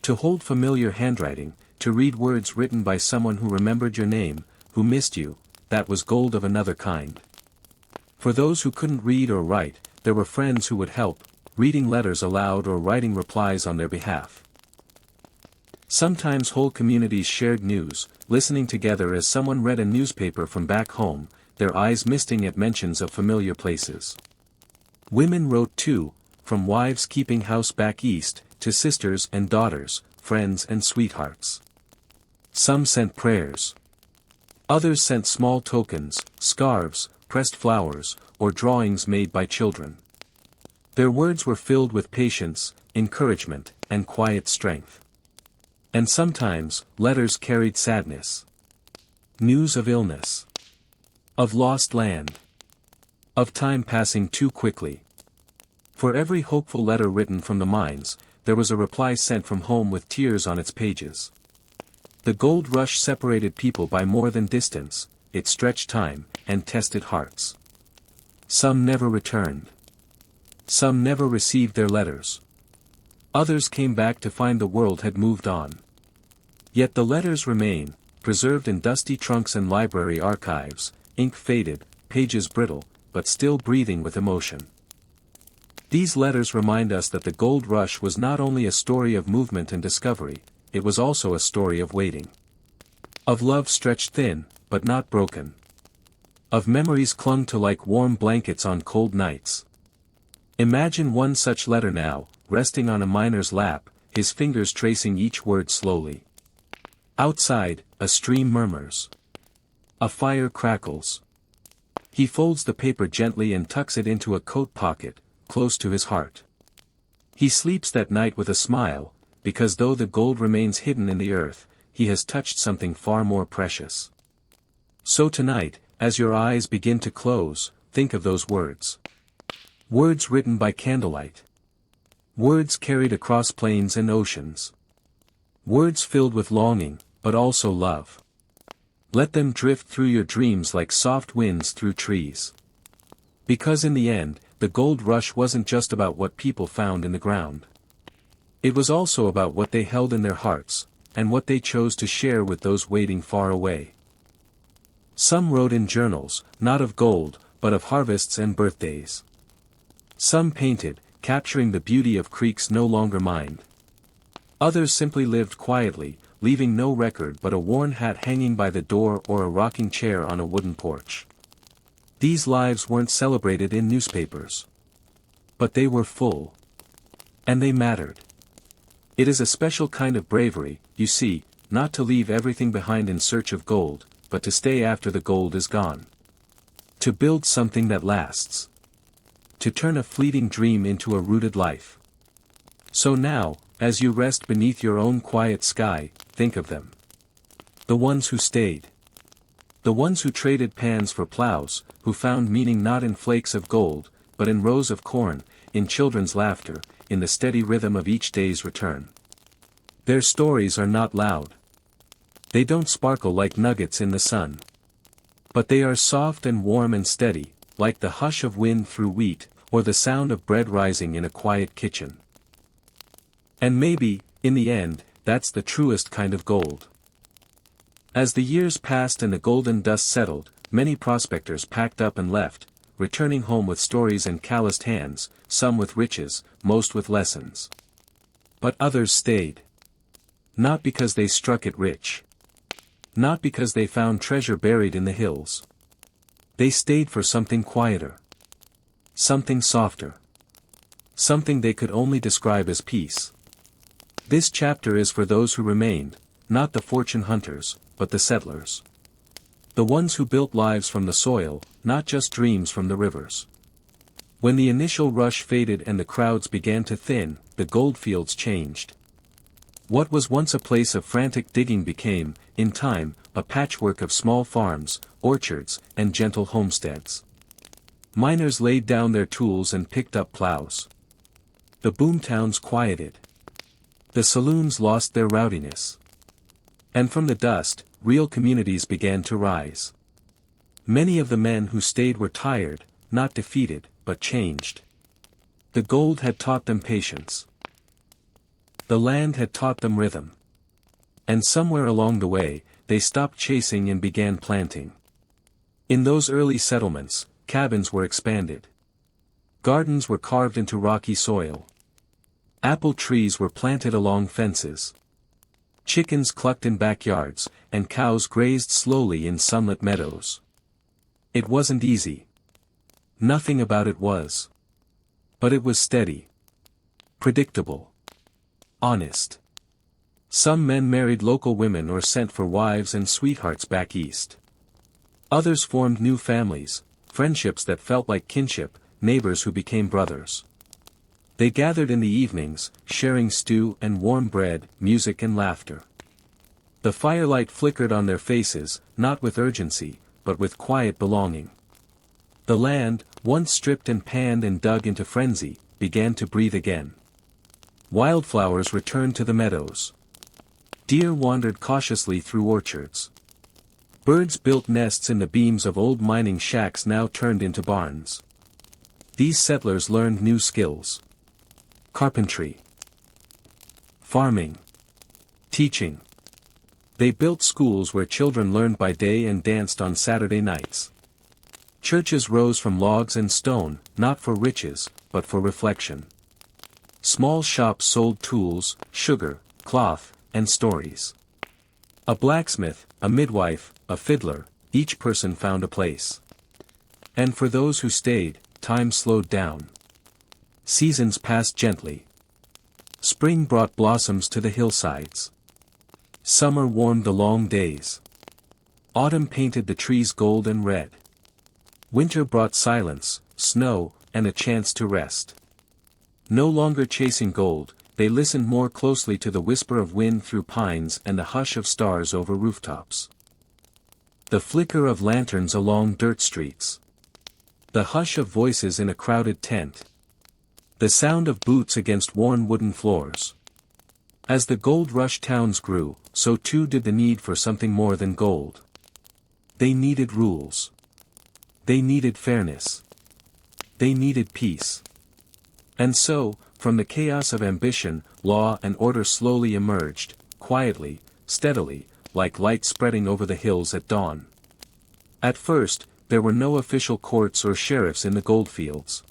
To hold familiar handwriting, to read words written by someone who remembered your name, who missed you, that was gold of another kind. For those who couldn't read or write, there were friends who would help, reading letters aloud or writing replies on their behalf. Sometimes whole communities shared news, listening together as someone read a newspaper from back home, their eyes misting at mentions of familiar places. Women wrote too, from wives keeping house back east, to sisters and daughters, friends and sweethearts. Some sent prayers. Others sent small tokens, scarves, pressed flowers, or drawings made by children. Their words were filled with patience, encouragement, and quiet strength. And sometimes, letters carried sadness. News of illness. Of lost land. Of time passing too quickly. For every hopeful letter written from the mines, there was a reply sent from home with tears on its pages. The gold rush separated people by more than distance, it stretched time, and tested hearts. Some never returned. Some never received their letters. Others came back to find the world had moved on. Yet the letters remain, preserved in dusty trunks and library archives, ink faded, pages brittle, but still breathing with emotion. These letters remind us that the gold rush was not only a story of movement and discovery, it was also a story of waiting. Of love stretched thin, but not broken. Of memories clung to like warm blankets on cold nights. Imagine one such letter now, resting on a miner's lap, his fingers tracing each word slowly. Outside, a stream murmurs. A fire crackles. He folds the paper gently and tucks it into a coat pocket, close to his heart. He sleeps that night with a smile, because though the gold remains hidden in the earth, he has touched something far more precious. So tonight, as your eyes begin to close, think of those words. Words written by candlelight. Words carried across plains and oceans. Words filled with longing, but also love. Let them drift through your dreams like soft winds through trees. Because in the end, the gold rush wasn't just about what people found in the ground. It was also about what they held in their hearts, and what they chose to share with those waiting far away. Some wrote in journals, not of gold, but of harvests and birthdays. Some painted, capturing the beauty of creeks no longer mined. Others simply lived quietly, leaving no record but a worn hat hanging by the door or a rocking chair on a wooden porch. These lives weren't celebrated in newspapers. But they were full. And they mattered. It is a special kind of bravery, you see, not to leave everything behind in search of gold, but to stay after the gold is gone. To build something that lasts. To turn a fleeting dream into a rooted life. So now, as you rest beneath your own quiet sky, think of them. The ones who stayed. The ones who traded pans for plows, who found meaning not in flakes of gold, but in rows of corn, in children's laughter, in the steady rhythm of each day's return. Their stories are not loud. They don't sparkle like nuggets in the sun. But they are soft and warm and steady, like the hush of wind through wheat, or the sound of bread rising in a quiet kitchen. And maybe, in the end, that's the truest kind of gold. As the years passed and the golden dust settled, many prospectors packed up and left, returning home with stories and calloused hands, some with riches, most with lessons. But others stayed. Not because they struck it rich. Not because they found treasure buried in the hills. They stayed for something quieter. Something softer. Something they could only describe as peace. This chapter is for those who remained, not the fortune hunters, but the settlers. The ones who built lives from the soil, not just dreams from the rivers. When the initial rush faded and the crowds began to thin, the goldfields changed. What was once a place of frantic digging became, in time, a patchwork of small farms, orchards, and gentle homesteads. Miners laid down their tools and picked up plows. The boomtowns quieted. The saloons lost their rowdiness. And from the dust, real communities began to rise. Many of the men who stayed were tired, not defeated, but changed. The gold had taught them patience. The land had taught them rhythm. And somewhere along the way, they stopped chasing and began planting. In those early settlements, cabins were expanded. Gardens were carved into rocky soil. Apple trees were planted along fences. Chickens clucked in backyards, and cows grazed slowly in sunlit meadows. It wasn't easy. Nothing about it was. But it was steady. Predictable. Honest. Some men married local women or sent for wives and sweethearts back east. Others formed new families, friendships that felt like kinship, neighbors who became brothers. They gathered in the evenings, sharing stew and warm bread, music and laughter. The firelight flickered on their faces, not with urgency, but with quiet belonging. The land, once stripped and panned and dug into frenzy, began to breathe again. Wildflowers returned to the meadows. Deer wandered cautiously through orchards. Birds built nests in the beams of old mining shacks now turned into barns. These settlers learned new skills. Carpentry. Farming. Teaching. They built schools where children learned by day and danced on Saturday nights. Churches rose from logs and stone, not for riches, but for reflection. Small shops sold tools, sugar, cloth, and stories. A blacksmith, a midwife, a fiddler, each person found a place. And for those who stayed, time slowed down. Seasons passed gently. Spring brought blossoms to the hillsides. Summer warmed the long days. Autumn painted the trees gold and red. Winter brought silence, snow, and a chance to rest. No longer chasing gold, they listened more closely to the whisper of wind through pines and the hush of stars over rooftops. The flicker of lanterns along dirt streets. The hush of voices in a crowded tent. The sound of boots against worn wooden floors. As the gold rush towns grew, so too did the need for something more than gold. They needed rules. They needed fairness. They needed peace. And so, from the chaos of ambition, law and order slowly emerged, quietly, steadily, like light spreading over the hills at dawn. At first, there were no official courts or sheriffs in the goldfields.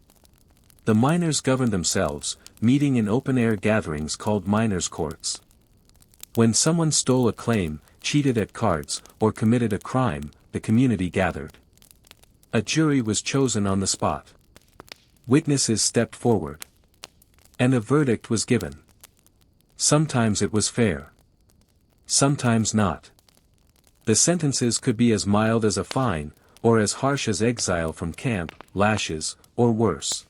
The miners governed themselves, meeting in open-air gatherings called miners' courts. When someone stole a claim, cheated at cards, or committed a crime, the community gathered. A jury was chosen on the spot. Witnesses stepped forward. And a verdict was given. Sometimes it was fair. Sometimes not. The sentences could be as mild as a fine, or as harsh as exile from camp, lashes, or worse.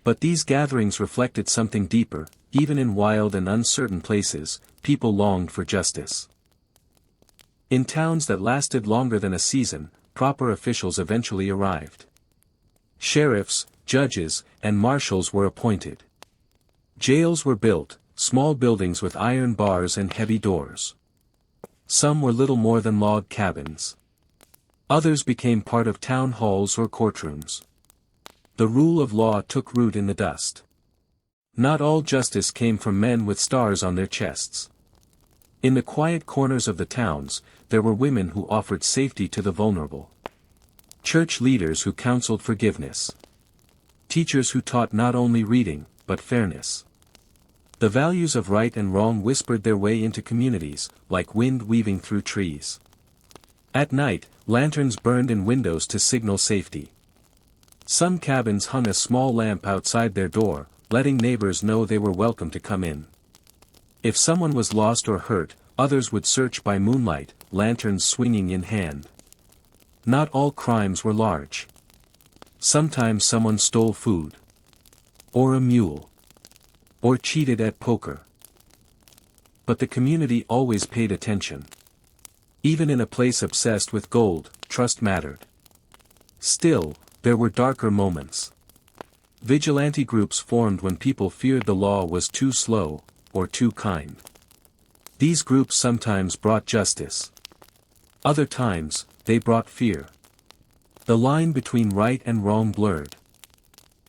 But these gatherings reflected something deeper. Even in wild and uncertain places, people longed for justice. In towns that lasted longer than a season, proper officials eventually arrived. Sheriffs, judges, and marshals were appointed. Jails were built, small buildings with iron bars and heavy doors. Some were little more than log cabins. Others became part of town halls or courtrooms. The rule of law took root in the dust. Not all justice came from men with stars on their chests. In the quiet corners of the towns, there were women who offered safety to the vulnerable. Church leaders who counseled forgiveness. Teachers who taught not only reading, but fairness. The values of right and wrong whispered their way into communities, like wind weaving through trees. At night, lanterns burned in windows to signal safety. Some cabins hung a small lamp outside their door, letting neighbors know they were welcome to come in. If someone was lost or hurt, others would search by moonlight, lanterns swinging in hand. Not all crimes were large. Sometimes someone stole food. Or a mule. or cheated at poker. But the community always paid attention. Even in a place obsessed with gold, trust mattered. Still, there were darker moments. Vigilante groups formed when people feared the law was too slow, or too kind. These groups sometimes brought justice. Other times, they brought fear. The line between right and wrong blurred.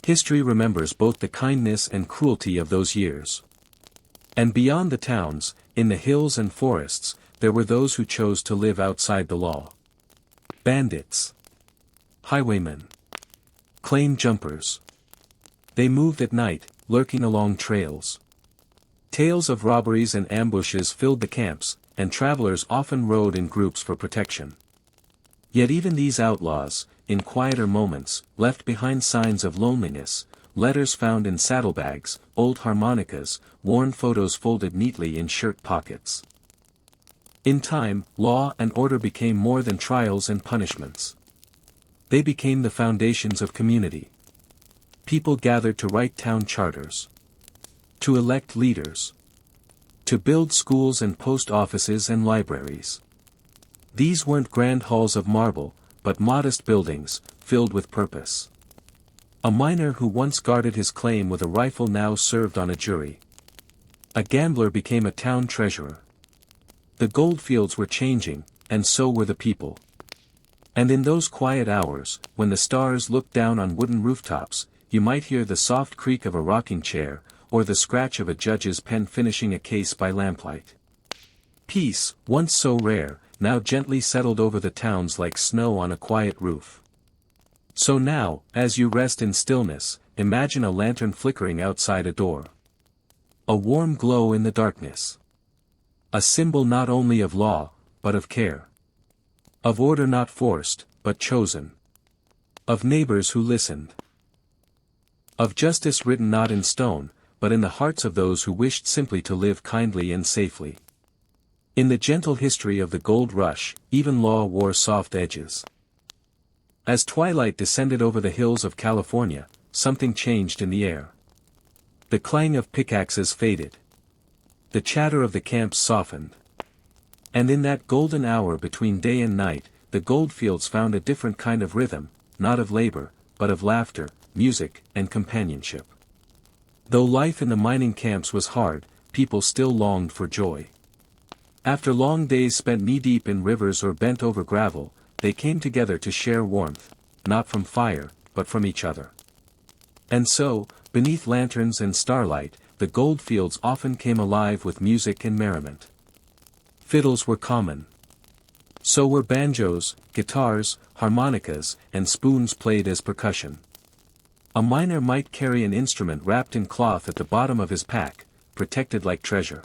History remembers both the kindness and cruelty of those years. And beyond the towns, in the hills and forests, there were those who chose to live outside the law. Bandits. Highwaymen. Claim jumpers. They moved at night, lurking along trails. Tales of robberies and ambushes filled the camps, and travelers often rode in groups for protection. Yet even these outlaws, in quieter moments, left behind signs of loneliness, letters found in saddlebags, old harmonicas, worn photos folded neatly in shirt pockets. In time, law and order became more than trials and punishments. They became the foundations of community. People gathered to write town charters, to elect leaders, to build schools and post offices and libraries. These weren't grand halls of marble, but modest buildings, filled with purpose. A miner who once guarded his claim with a rifle now served on a jury. A gambler became a town treasurer. The goldfields were changing, and so were the people. And in those quiet hours, when the stars looked down on wooden rooftops, you might hear the soft creak of a rocking chair, or the scratch of a judge's pen finishing a case by lamplight. Peace, once so rare, now gently settled over the towns like snow on a quiet roof. So now, as you rest in stillness, imagine a lantern flickering outside a door. A warm glow in the darkness. A symbol not only of law, but of care. Of order not forced, but chosen. Of neighbors who listened. Of justice written not in stone, but in the hearts of those who wished simply to live kindly and safely. In the gentle history of the gold rush, even law wore soft edges. As twilight descended over the hills of California, something changed in the air. The clang of pickaxes faded. The chatter of the camps softened. And in that golden hour between day and night, the goldfields found a different kind of rhythm, not of labor, but of laughter, music, and companionship. Though life in the mining camps was hard, people still longed for joy. After long days spent knee-deep in rivers or bent over gravel, they came together to share warmth, not from fire, but from each other. And so, beneath lanterns and starlight, the goldfields often came alive with music and merriment. Fiddles were common. So were banjos, guitars, harmonicas, and spoons played as percussion. A miner might carry an instrument wrapped in cloth at the bottom of his pack, protected like treasure.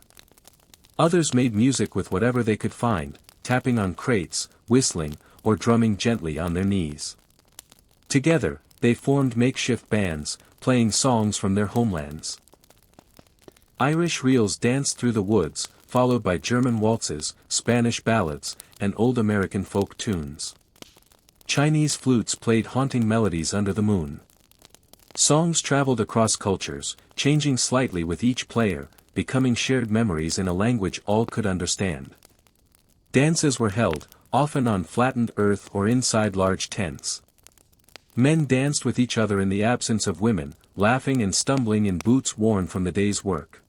Others made music with whatever they could find, tapping on crates, whistling, or drumming gently on their knees. Together, they formed makeshift bands, playing songs from their homelands. Irish reels danced through the woods, followed by German waltzes, Spanish ballads, and old American folk tunes. Chinese flutes played haunting melodies under the moon. Songs traveled across cultures, changing slightly with each player, becoming shared memories in a language all could understand. Dances were held, often on flattened earth or inside large tents. Men danced with each other in the absence of women, laughing and stumbling in boots worn from the day's work.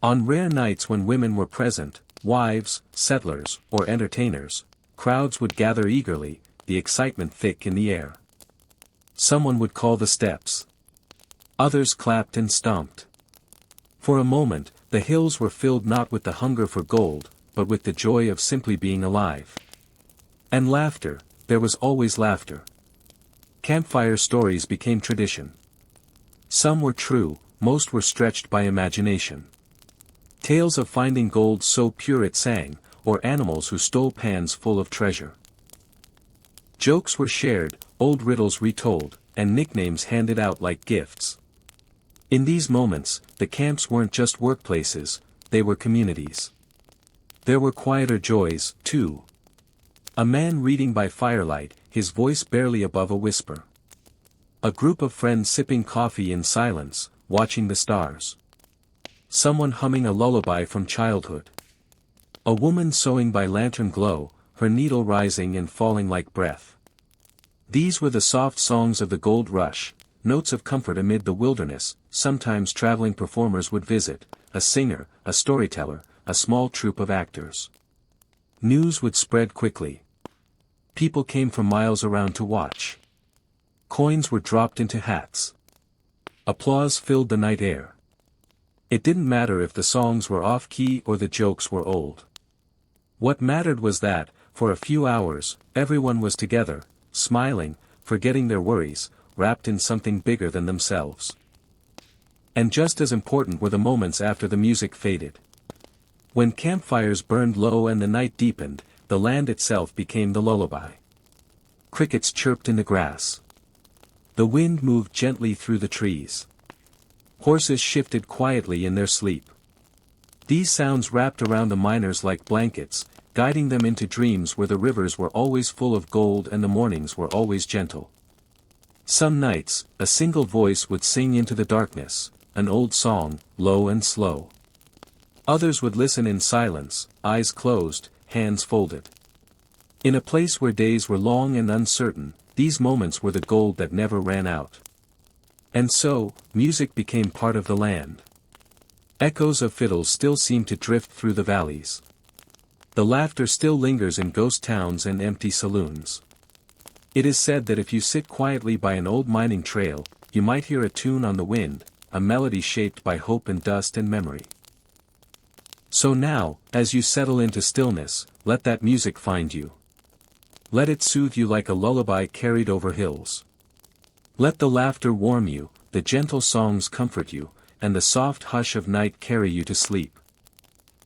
On rare nights when women were present, wives, settlers, or entertainers, crowds would gather eagerly, the excitement thick in the air. Someone would call the steps. Others clapped and stomped. For a moment, the hills were filled not with the hunger for gold, but with the joy of simply being alive. And laughter, there was always laughter. Campfire stories became tradition. Some were true, most were stretched by imagination. Tales of finding gold so pure it sang, or animals who stole pans full of treasure. Jokes were shared, old riddles retold, and nicknames handed out like gifts. In these moments, the camps weren't just workplaces, they were communities. There were quieter joys, too. A man reading by firelight, his voice barely above a whisper. A group of friends sipping coffee in silence, watching the stars. Someone humming a lullaby from childhood. A woman sewing by lantern glow, her needle rising and falling like breath. These were the soft songs of the gold rush, notes of comfort amid the wilderness. Sometimes traveling performers would visit, a singer, a storyteller, a small troupe of actors. News would spread quickly. People came from miles around to watch. Coins were dropped into hats. Applause filled the night air. It didn't matter if the songs were off-key or the jokes were old. What mattered was that, for a few hours, everyone was together, smiling, forgetting their worries, wrapped in something bigger than themselves. And just as important were the moments after the music faded. When campfires burned low and the night deepened, the land itself became the lullaby. Crickets chirped in the grass. The wind moved gently through the trees. Horses shifted quietly in their sleep. These sounds wrapped around the miners like blankets, guiding them into dreams where the rivers were always full of gold and the mornings were always gentle. Some nights, a single voice would sing into the darkness, an old song, low and slow. Others would listen in silence, eyes closed, hands folded. In a place where days were long and uncertain, these moments were the gold that never ran out. And so, music became part of the land. Echoes of fiddles still seem to drift through the valleys. The laughter still lingers in ghost towns and empty saloons. It is said that if you sit quietly by an old mining trail, you might hear a tune on the wind, a melody shaped by hope and dust and memory. So now, as you settle into stillness, let that music find you. Let it soothe you like a lullaby carried over hills. Let the laughter warm you, the gentle songs comfort you, and the soft hush of night carry you to sleep.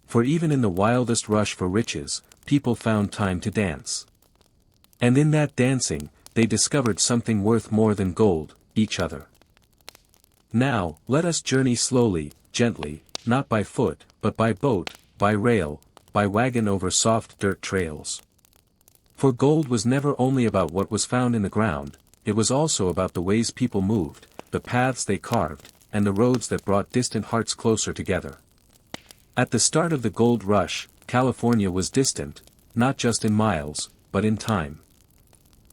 For even in the wildest rush for riches, people found time to dance. And in that dancing, they discovered something worth more than gold, each other. Now, let us journey slowly, gently, not by foot, but by boat, by rail, by wagon over soft dirt trails. For gold was never only about what was found in the ground, it was also about the ways people moved, the paths they carved, and the roads that brought distant hearts closer together. At the start of the gold rush, California was distant, not just in miles, but in time.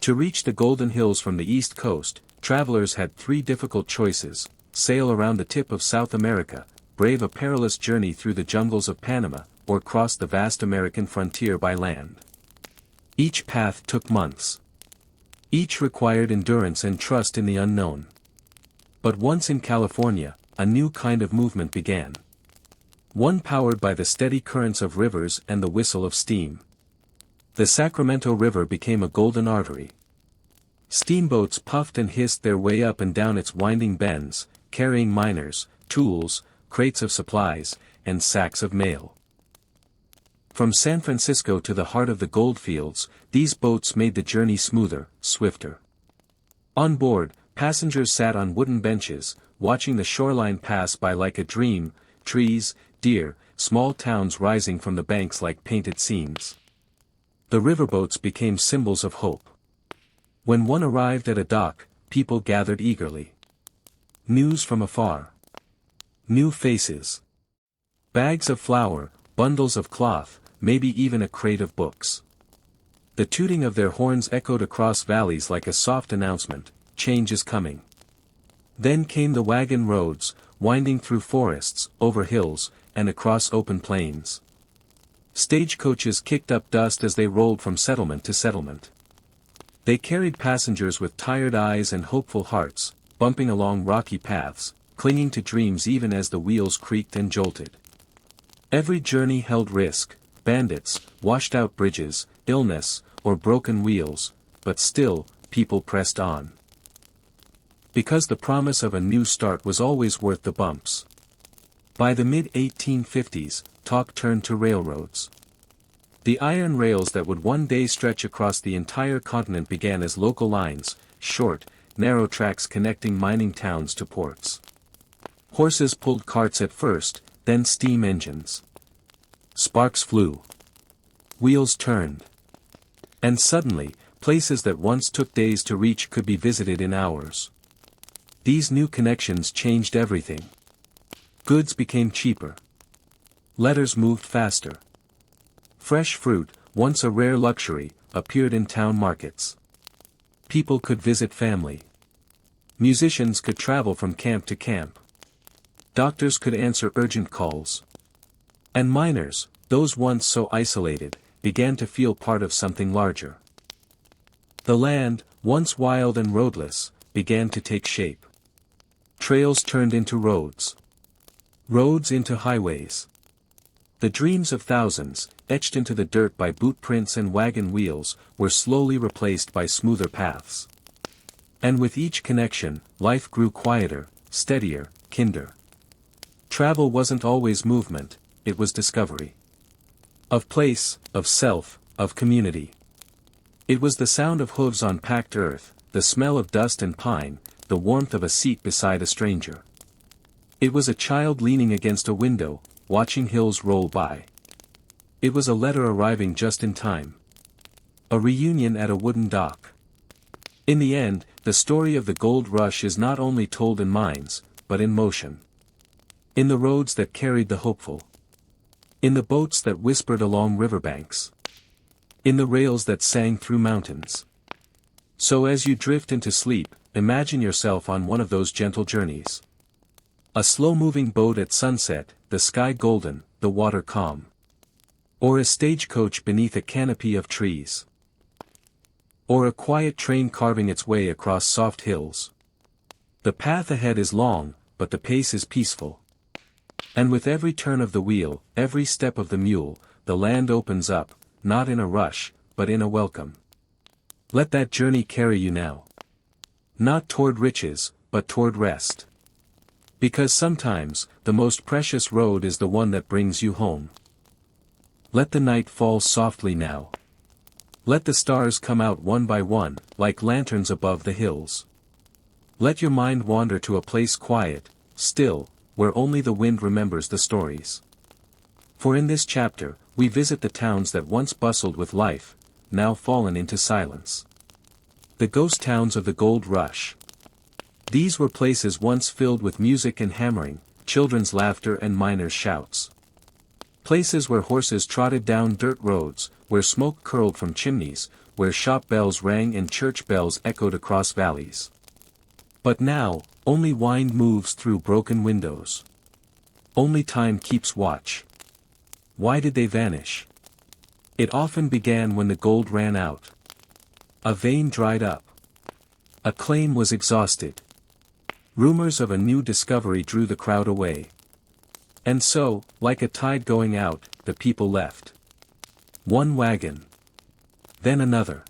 To reach the golden hills from the east coast, travelers had three difficult choices: sail around the tip of South America, brave a perilous journey through the jungles of Panama, or cross the vast American frontier by land. Each path took months. Each required endurance and trust in the unknown. But once in California, a new kind of movement began. One powered by the steady currents of rivers and the whistle of steam. The Sacramento River became a golden artery. Steamboats puffed and hissed their way up and down its winding bends, carrying miners, tools, crates of supplies, and sacks of mail. From San Francisco to the heart of the goldfields, these boats made the journey smoother, swifter. On board, passengers sat on wooden benches, watching the shoreline pass by like a dream, trees, deer, small towns rising from the banks like painted scenes. The riverboats became symbols of hope. When one arrived at a dock, people gathered eagerly. News from afar. New faces. Bags of flour, bundles of cloth, maybe even a crate of books. The tooting of their horns echoed across valleys like a soft announcement: change is coming. Then came the wagon roads, winding through forests, over hills, and across open plains. Stagecoaches kicked up dust as they rolled from settlement to settlement. They carried passengers with tired eyes and hopeful hearts, bumping along rocky paths, clinging to dreams even as the wheels creaked and jolted. Every journey held risk: bandits, washed-out bridges, illness, or broken wheels, but still, people pressed on. Because the promise of a new start was always worth the bumps. By the mid-1850s, talk turned to railroads. The iron rails that would one day stretch across the entire continent began as local lines, short, narrow tracks connecting mining towns to ports. Horses pulled carts at first, then steam engines. Sparks flew. Wheels turned. And suddenly, places that once took days to reach could be visited in hours. These new connections changed everything. Goods became cheaper. Letters moved faster. Fresh fruit, once a rare luxury, appeared in town markets. People could visit family. Musicians could travel from camp to camp. Doctors could answer urgent calls. And miners, those once so isolated, began to feel part of something larger. The land, once wild and roadless, began to take shape. Trails turned into roads. Roads into highways. The dreams of thousands, etched into the dirt by boot prints and wagon wheels, were slowly replaced by smoother paths. And with each connection, life grew quieter, steadier, kinder. Travel wasn't always movement, it was discovery. Of place, of self, of community. It was the sound of hooves on packed earth, the smell of dust and pine, the warmth of a seat beside a stranger. It was a child leaning against a window, watching hills roll by. It was a letter arriving just in time. A reunion at a wooden dock. In the end, the story of the gold rush is not only told in mines, but in motion. In the roads that carried the hopeful. In the boats that whispered along riverbanks. In the rails that sang through mountains. So as you drift into sleep, imagine yourself on one of those gentle journeys. A slow-moving boat at sunset, the sky golden, the water calm. Or a stagecoach beneath a canopy of trees. Or a quiet train carving its way across soft hills. The path ahead is long, but the pace is peaceful. And with every turn of the wheel, every step of the mule, the land opens up, not in a rush, but in a welcome. Let that journey carry you now. Not toward riches, but toward rest. Because sometimes, the most precious road is the one that brings you home. Let the night fall softly now. Let the stars come out one by one, like lanterns above the hills. Let your mind wander to a place quiet, still, where only the wind remembers the stories. For in this chapter, we visit the towns that once bustled with life, now fallen into silence. The ghost towns of the gold rush. These were places once filled with music and hammering, children's laughter and miners' shouts. Places where horses trotted down dirt roads, where smoke curled from chimneys, where shop bells rang and church bells echoed across valleys. But now, only wind moves through broken windows. Only time keeps watch. Why did they vanish? It often began when the gold ran out. A vein dried up. A claim was exhausted. Rumors of a new discovery drew the crowd away. And so, like a tide going out, the people left. One wagon. Then another.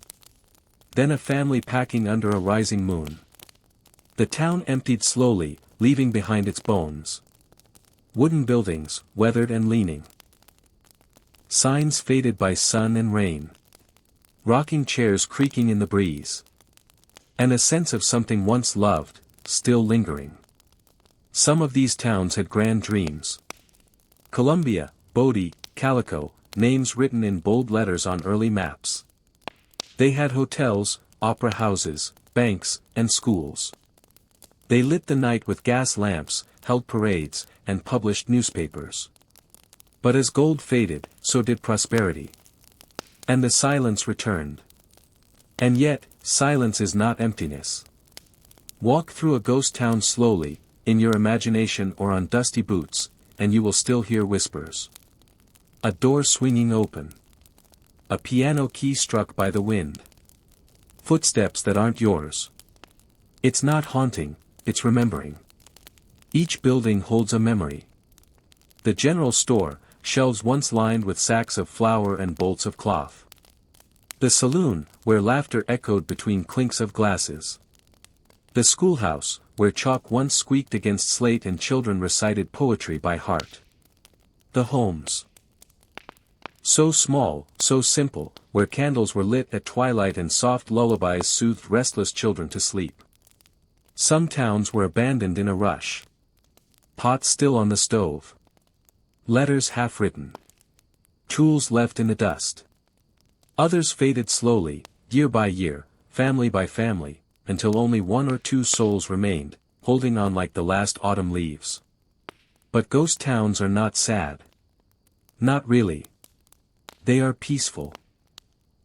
Then a family packing under a rising moon. The town emptied slowly, leaving behind its bones. Wooden buildings, weathered and leaning. Signs faded by sun and rain. Rocking chairs creaking in the breeze. And a sense of something once loved, still lingering. Some of these towns had grand dreams. Columbia, Bodie, Calico, names written in bold letters on early maps. They had hotels, opera houses, banks, and schools. They lit the night with gas lamps, held parades, and published newspapers. But as gold faded, so did prosperity. And the silence returned. And yet, silence is not emptiness. Walk through a ghost town slowly, in your imagination or on dusty boots, and you will still hear whispers. A door swinging open. A piano key struck by the wind. Footsteps that aren't yours. It's not haunting, it's remembering. Each building holds a memory. The general store, shelves once lined with sacks of flour and bolts of cloth. The saloon, where laughter echoed between clinks of glasses. The schoolhouse, where chalk once squeaked against slate and children recited poetry by heart. The homes. So small, so simple, where candles were lit at twilight and soft lullabies soothed restless children to sleep. Some towns were abandoned in a rush. Pots still on the stove. Letters half written. Tools left in the dust. Others faded slowly, year by year, family by family, until only one or two souls remained, holding on like the last autumn leaves. But ghost towns are not sad. Not really. They are peaceful.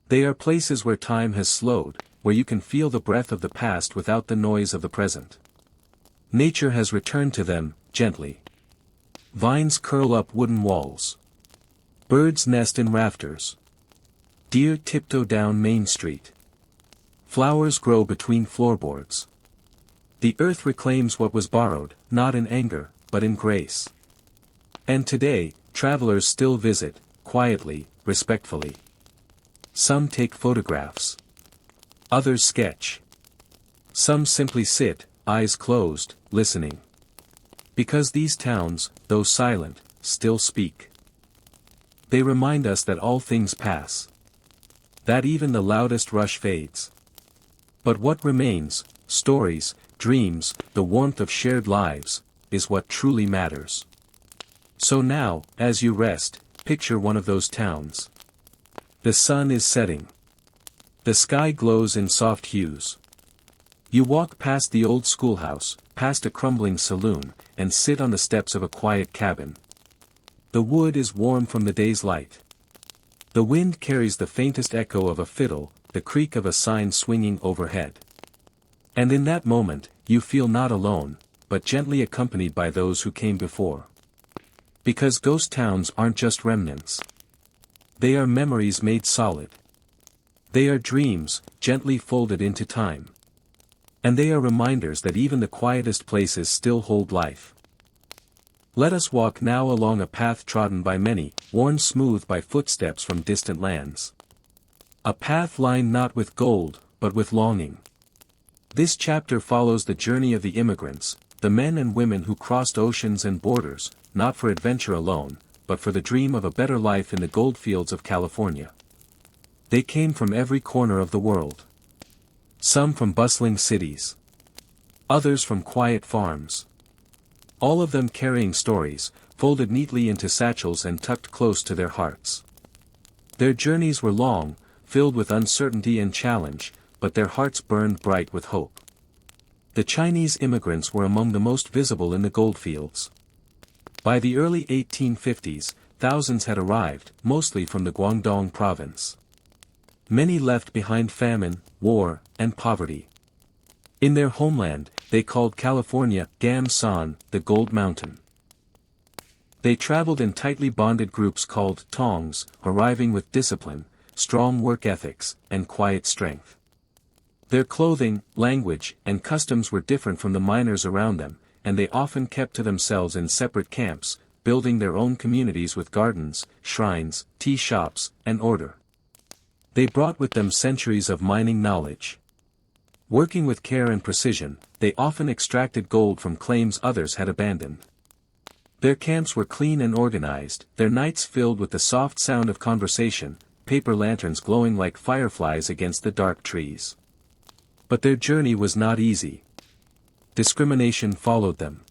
They are places where time has slowed, where you can feel the breath of the past without the noise of the present. Nature has returned to them, gently. Vines curl up wooden walls. Birds nest in rafters. Deer tiptoe down Main Street. Flowers grow between floorboards. The earth reclaims what was borrowed, not in anger, but in grace. And today, travelers still visit, quietly, respectfully. Some take photographs. Others sketch. Some simply sit, eyes closed, listening. Because these towns, though silent, still speak. They remind us that all things pass. That even the loudest rush fades. But what remains, stories, dreams, the warmth of shared lives, is what truly matters. So now, as you rest, picture one of those towns. The sun is setting. The sky glows in soft hues. You walk past the old schoolhouse, past a crumbling saloon, and sit on the steps of a quiet cabin. The wood is warm from the day's light. The wind carries the faintest echo of a fiddle, the creak of a sign swinging overhead. And in that moment, you feel not alone, but gently accompanied by those who came before. Because ghost towns aren't just remnants. They are memories made solid. They are dreams, gently folded into time. And they are reminders that even the quietest places still hold life. Let us walk now along a path trodden by many, worn smooth by footsteps from distant lands. A path lined not with gold, but with longing. This chapter follows the journey of the immigrants, the men and women who crossed oceans and borders, not for adventure alone, but for the dream of a better life in the goldfields of California. They came from every corner of the world. Some from bustling cities. Others from quiet farms. All of them carrying stories, folded neatly into satchels and tucked close to their hearts. Their journeys were long, filled with uncertainty and challenge, but their hearts burned bright with hope. The Chinese immigrants were among the most visible in the goldfields. By the early 1850s, thousands had arrived, mostly from the Guangdong province. Many left behind famine, war, and poverty. In their homeland, they called California, Gam San, the Gold Mountain. They traveled in tightly bonded groups called tongs, arriving with discipline, strong work ethics, and quiet strength. Their clothing, language, and customs were different from the miners around them, and they often kept to themselves in separate camps, building their own communities with gardens, shrines, tea shops, and order. They brought with them centuries of mining knowledge. Working with care and precision, they often extracted gold from claims others had abandoned. Their camps were clean and organized, their nights filled with the soft sound of conversation, paper lanterns glowing like fireflies against the dark trees. But their journey was not easy. Discrimination followed them.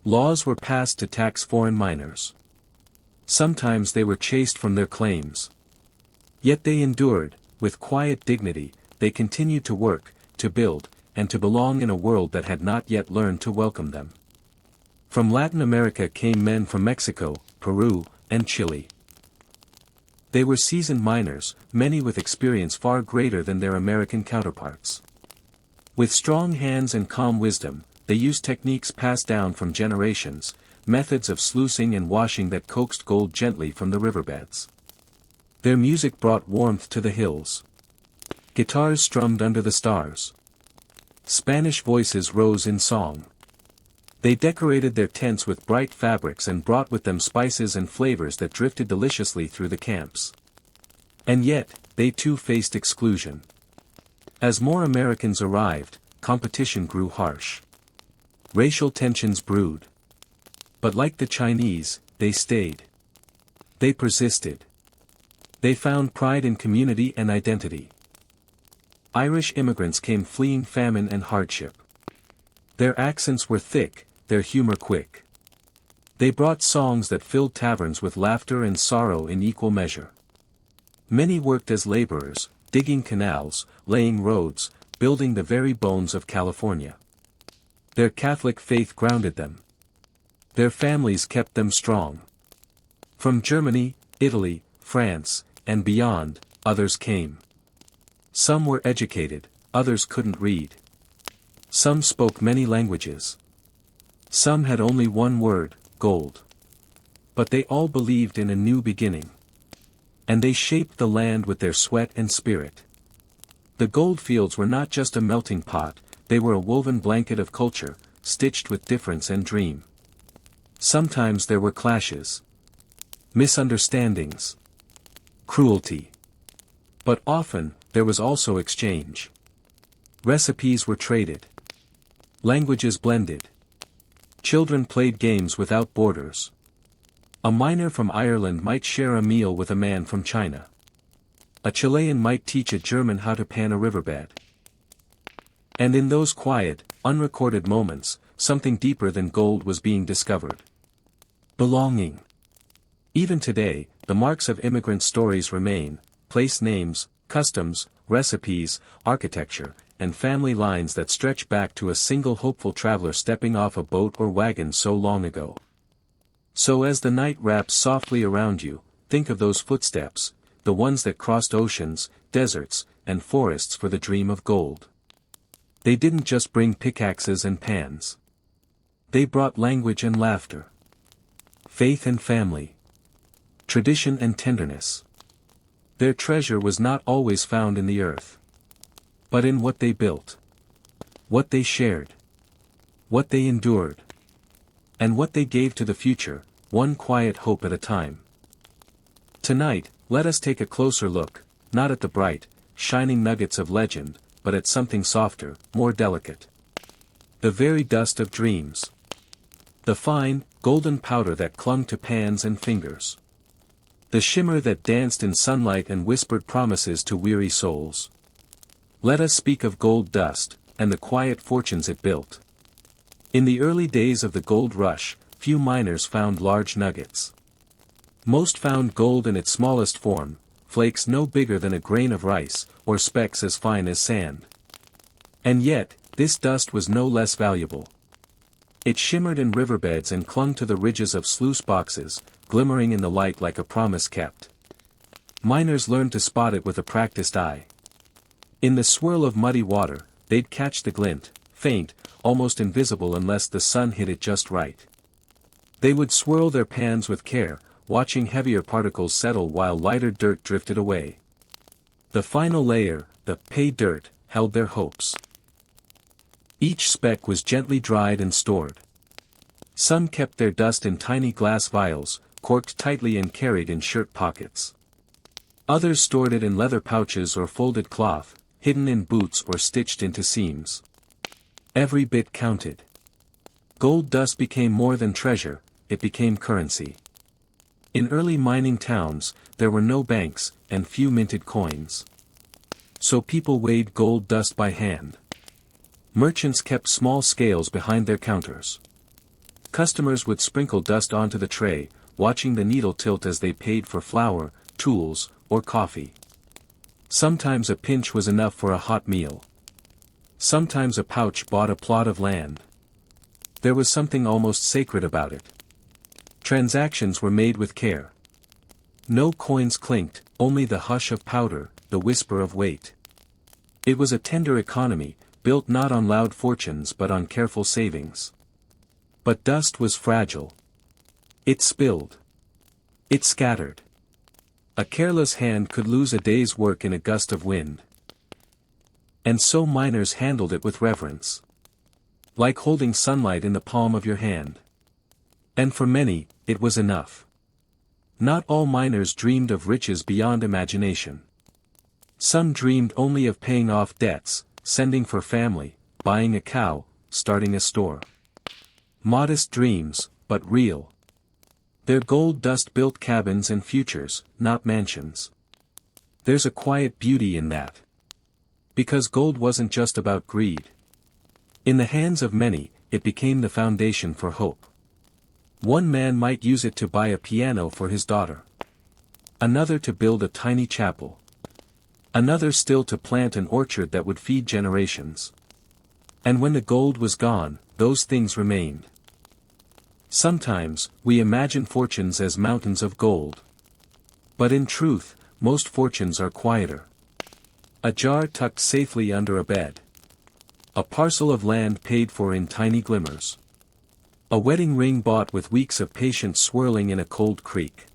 Laws were passed to tax foreign miners. Sometimes they were chased from their claims. Yet they endured, with quiet dignity, they continued to work, to build, and to belong in a world that had not yet learned to welcome them. From Latin America came men from Mexico, Peru, and Chile. They were seasoned miners, many with experience far greater than their American counterparts. With strong hands and calm wisdom, they used techniques passed down from generations, methods of sluicing and washing that coaxed gold gently from the riverbeds. Their music brought warmth to the hills. Guitars strummed under the stars. Spanish voices rose in song. They decorated their tents with bright fabrics and brought with them spices and flavors that drifted deliciously through the camps. And yet, they too faced exclusion. As more Americans arrived, competition grew harsh. Racial tensions brewed. But like the Chinese, they stayed. They persisted. They found pride in community and identity. Irish immigrants came fleeing famine and hardship. Their accents were thick, their humor quick. They brought songs that filled taverns with laughter and sorrow in equal measure. Many worked as laborers, digging canals, laying roads, building the very bones of California. Their Catholic faith grounded them. Their families kept them strong. From Germany, Italy, France, and beyond, others came. Some were educated, others couldn't read. Some spoke many languages. Some had only one word, gold. But they all believed in a new beginning. And they shaped the land with their sweat and spirit. The gold fields were not just a melting pot, they were a woven blanket of culture, stitched with difference and dream. Sometimes there were clashes. Misunderstandings. Cruelty. But often, there was also exchange. Recipes were traded. Languages blended. Children played games without borders. A miner from Ireland might share a meal with a man from China. A Chilean might teach a German how to pan a riverbed. And in those quiet, unrecorded moments, something deeper than gold was being discovered. Belonging. Even today, the marks of immigrant stories remain: place names, customs, recipes, architecture, and family lines that stretch back to a single hopeful traveler stepping off a boat or wagon so long ago. So as the night wraps softly around you, think of those footsteps, the ones that crossed oceans, deserts, and forests for the dream of gold. They didn't just bring pickaxes and pans. They brought language and laughter. Faith and family. Tradition and tenderness. Their treasure was not always found in the earth, but in what they built. What they shared. What they endured. And what they gave to the future, one quiet hope at a time. Tonight, let us take a closer look, not at the bright, shining nuggets of legend, but at something softer, more delicate. The very dust of dreams. The fine, golden powder that clung to pans and fingers. The shimmer that danced in sunlight and whispered promises to weary souls. Let us speak of gold dust, and the quiet fortunes it built. In the early days of the gold rush, few miners found large nuggets. Most found gold in its smallest form, flakes no bigger than a grain of rice, or specks as fine as sand. And yet, this dust was no less valuable. It shimmered in riverbeds and clung to the ridges of sluice boxes, glimmering in the light like a promise kept. Miners learned to spot it with a practiced eye. In the swirl of muddy water, they'd catch the glint, faint, almost invisible unless the sun hit it just right. They would swirl their pans with care, watching heavier particles settle while lighter dirt drifted away. The final layer, the pay dirt, held their hopes. Each speck was gently dried and stored. Some kept their dust in tiny glass vials, corked tightly and carried in shirt pockets. Others stored it in leather pouches or folded cloth, hidden in boots or stitched into seams. Every bit counted. Gold dust became more than treasure, it became currency. In early mining towns, there were no banks, and few minted coins. So people weighed gold dust by hand. Merchants kept small scales behind their counters. Customers would sprinkle dust onto the tray, watching the needle tilt as they paid for flour, tools, or coffee. Sometimes a pinch was enough for a hot meal. Sometimes a pouch bought a plot of land. There was something almost sacred about it. Transactions were made with care. No coins clinked, only the hush of powder, the whisper of weight. It was a tender economy, built not on loud fortunes but on careful savings. But dust was fragile. It spilled. It scattered. A careless hand could lose a day's work in a gust of wind. And so miners handled it with reverence. Like holding sunlight in the palm of your hand. And for many, it was enough. Not all miners dreamed of riches beyond imagination. Some dreamed only of paying off debts, sending for family, buying a cow, starting a store. Modest dreams, but real. Their gold dust built cabins and futures, not mansions. There's a quiet beauty in that. Because gold wasn't just about greed. In the hands of many, it became the foundation for hope. One man might use it to buy a piano for his daughter. Another to build a tiny chapel. Another still to plant an orchard that would feed generations. And when the gold was gone, those things remained. Sometimes, we imagine fortunes as mountains of gold. But in truth, most fortunes are quieter. A jar tucked safely under a bed. A parcel of land paid for in tiny glimmers. A wedding ring bought with weeks of patience swirling in a cold creek.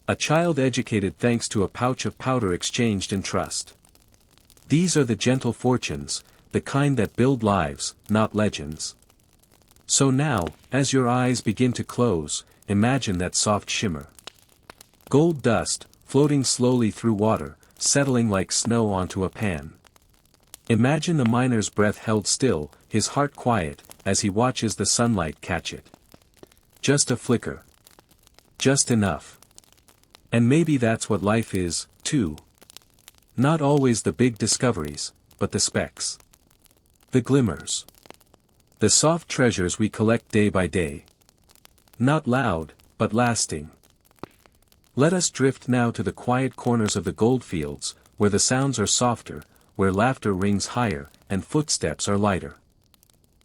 A child educated thanks to a pouch of powder exchanged in trust. These are the gentle fortunes, the kind that build lives, not legends. So now, as your eyes begin to close, imagine that soft shimmer. Gold dust, floating slowly through water, settling like snow onto a pan. Imagine the miner's breath held still, his heart quiet, as he watches the sunlight catch it. Just a flicker. Just enough. And maybe that's what life is, too. Not always the big discoveries, but the specks. The glimmers. The soft treasures we collect day by day. Not loud, but lasting. Let us drift now to the quiet corners of the goldfields, where the sounds are softer, where laughter rings higher, and footsteps are lighter.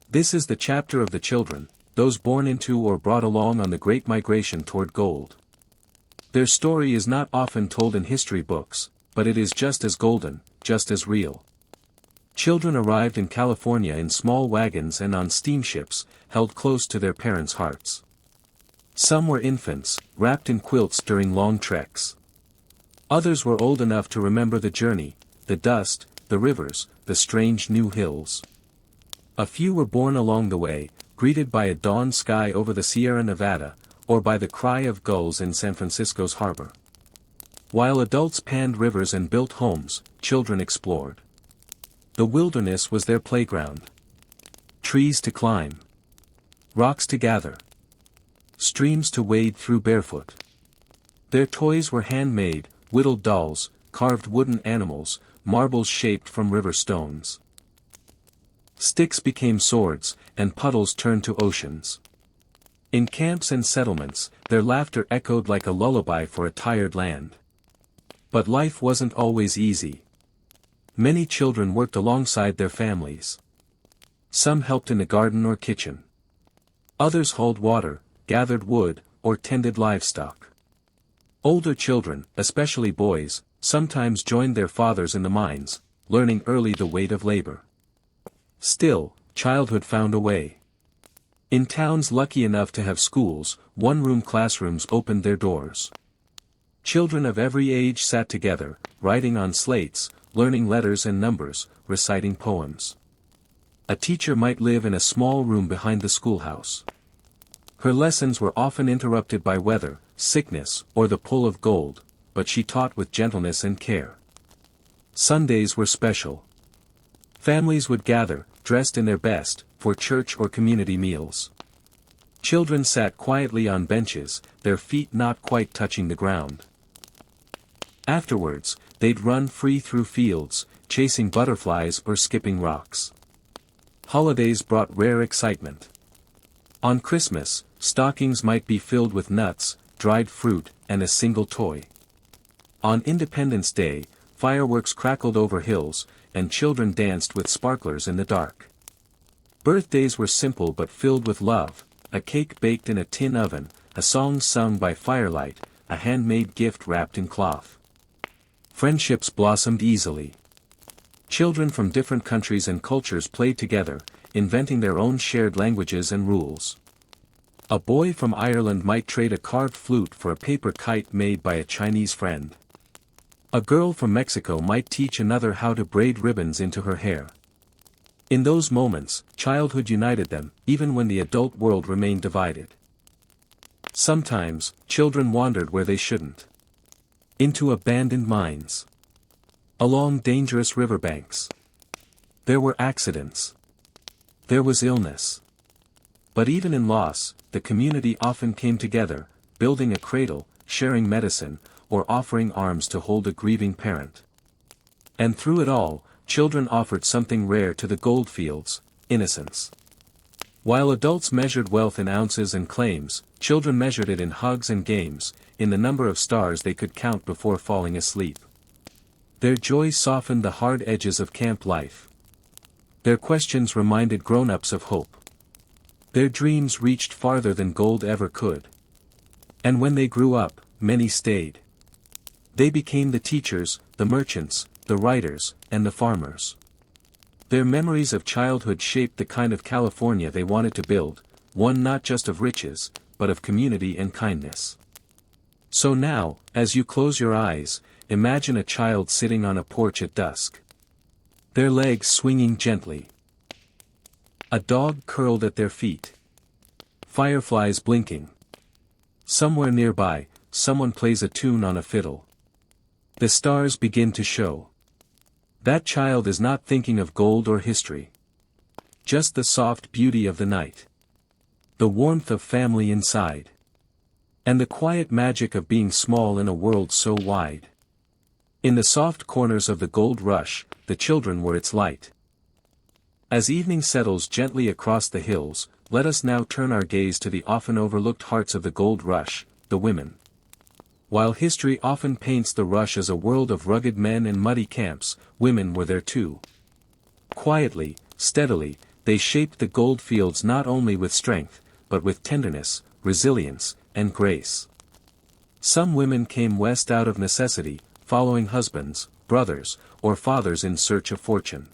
This is the chapter of the children, those born into or brought along on the great migration toward gold. Their story is not often told in history books, but it is just as golden, just as real. Children arrived in California in small wagons and on steamships, held close to their parents' hearts. Some were infants, wrapped in quilts during long treks. Others were old enough to remember the journey, the dust, the rivers, the strange new hills. A few were born along the way, greeted by a dawn sky over the Sierra Nevada, or by the cry of gulls in San Francisco's harbor. While adults panned rivers and built homes, children explored. The wilderness was their playground. Trees to climb. Rocks to gather. Streams to wade through barefoot. Their toys were handmade, whittled dolls, carved wooden animals, marbles shaped from river stones. Sticks became swords, and puddles turned to oceans. In camps and settlements, their laughter echoed like a lullaby for a tired land. But life wasn't always easy. Many children worked alongside their families. Some helped in the garden or kitchen. Others hauled water, gathered wood, or tended livestock. Older children, especially boys, sometimes joined their fathers in the mines, learning early the weight of labor. Still, childhood found a way. In towns lucky enough to have schools, one-room classrooms opened their doors. Children of every age sat together, writing on slates, learning letters and numbers, reciting poems. A teacher might live in a small room behind the schoolhouse. Her lessons were often interrupted by weather, sickness, or the pull of gold, but she taught with gentleness and care. Sundays were special. Families would gather, dressed in their best, for church or community meals. Children sat quietly on benches, their feet not quite touching the ground. Afterwards, they'd run free through fields, chasing butterflies or skipping rocks. Holidays brought rare excitement. On Christmas, stockings might be filled with nuts, dried fruit, and a single toy. On Independence Day, fireworks crackled over hills, and children danced with sparklers in the dark. Birthdays were simple but filled with love, a cake baked in a tin oven, a song sung by firelight, a handmade gift wrapped in cloth. Friendships blossomed easily. Children from different countries and cultures played together, inventing their own shared languages and rules. A boy from Ireland might trade a carved flute for a paper kite made by a Chinese friend. A girl from Mexico might teach another how to braid ribbons into her hair. In those moments, childhood united them, even when the adult world remained divided. Sometimes, children wandered where they shouldn't. Into abandoned mines. Along dangerous riverbanks. There were accidents. There was illness. But even in loss, the community often came together, building a cradle, sharing medicine, or offering arms to hold a grieving parent. And through it all, children offered something rare to the goldfields: innocence. While adults measured wealth in ounces and claims, children measured it in hugs and games, in the number of stars they could count before falling asleep. Their joy softened the hard edges of camp life. Their questions reminded grown-ups of hope. Their dreams reached farther than gold ever could. And when they grew up, many stayed. They became the teachers, the merchants, the writers, and the farmers. Their memories of childhood shaped the kind of California they wanted to build, one not just of riches, but of community and kindness. So now, as you close your eyes, imagine a child sitting on a porch at dusk. Their legs swinging gently. A dog curled at their feet. Fireflies blinking. Somewhere nearby, someone plays a tune on a fiddle. The stars begin to show. That child is not thinking of gold or history. Just the soft beauty of the night. The warmth of family inside. And the quiet magic of being small in a world so wide. In the soft corners of the gold rush, the children were its light. As evening settles gently across the hills, let us now turn our gaze to the often overlooked hearts of the gold rush, the women. While history often paints the rush as a world of rugged men and muddy camps, women were there too. Quietly, steadily, they shaped the gold fields not only with strength, but with tenderness, resilience, and grace. Some women came west out of necessity, following husbands, brothers, or fathers in search of fortune.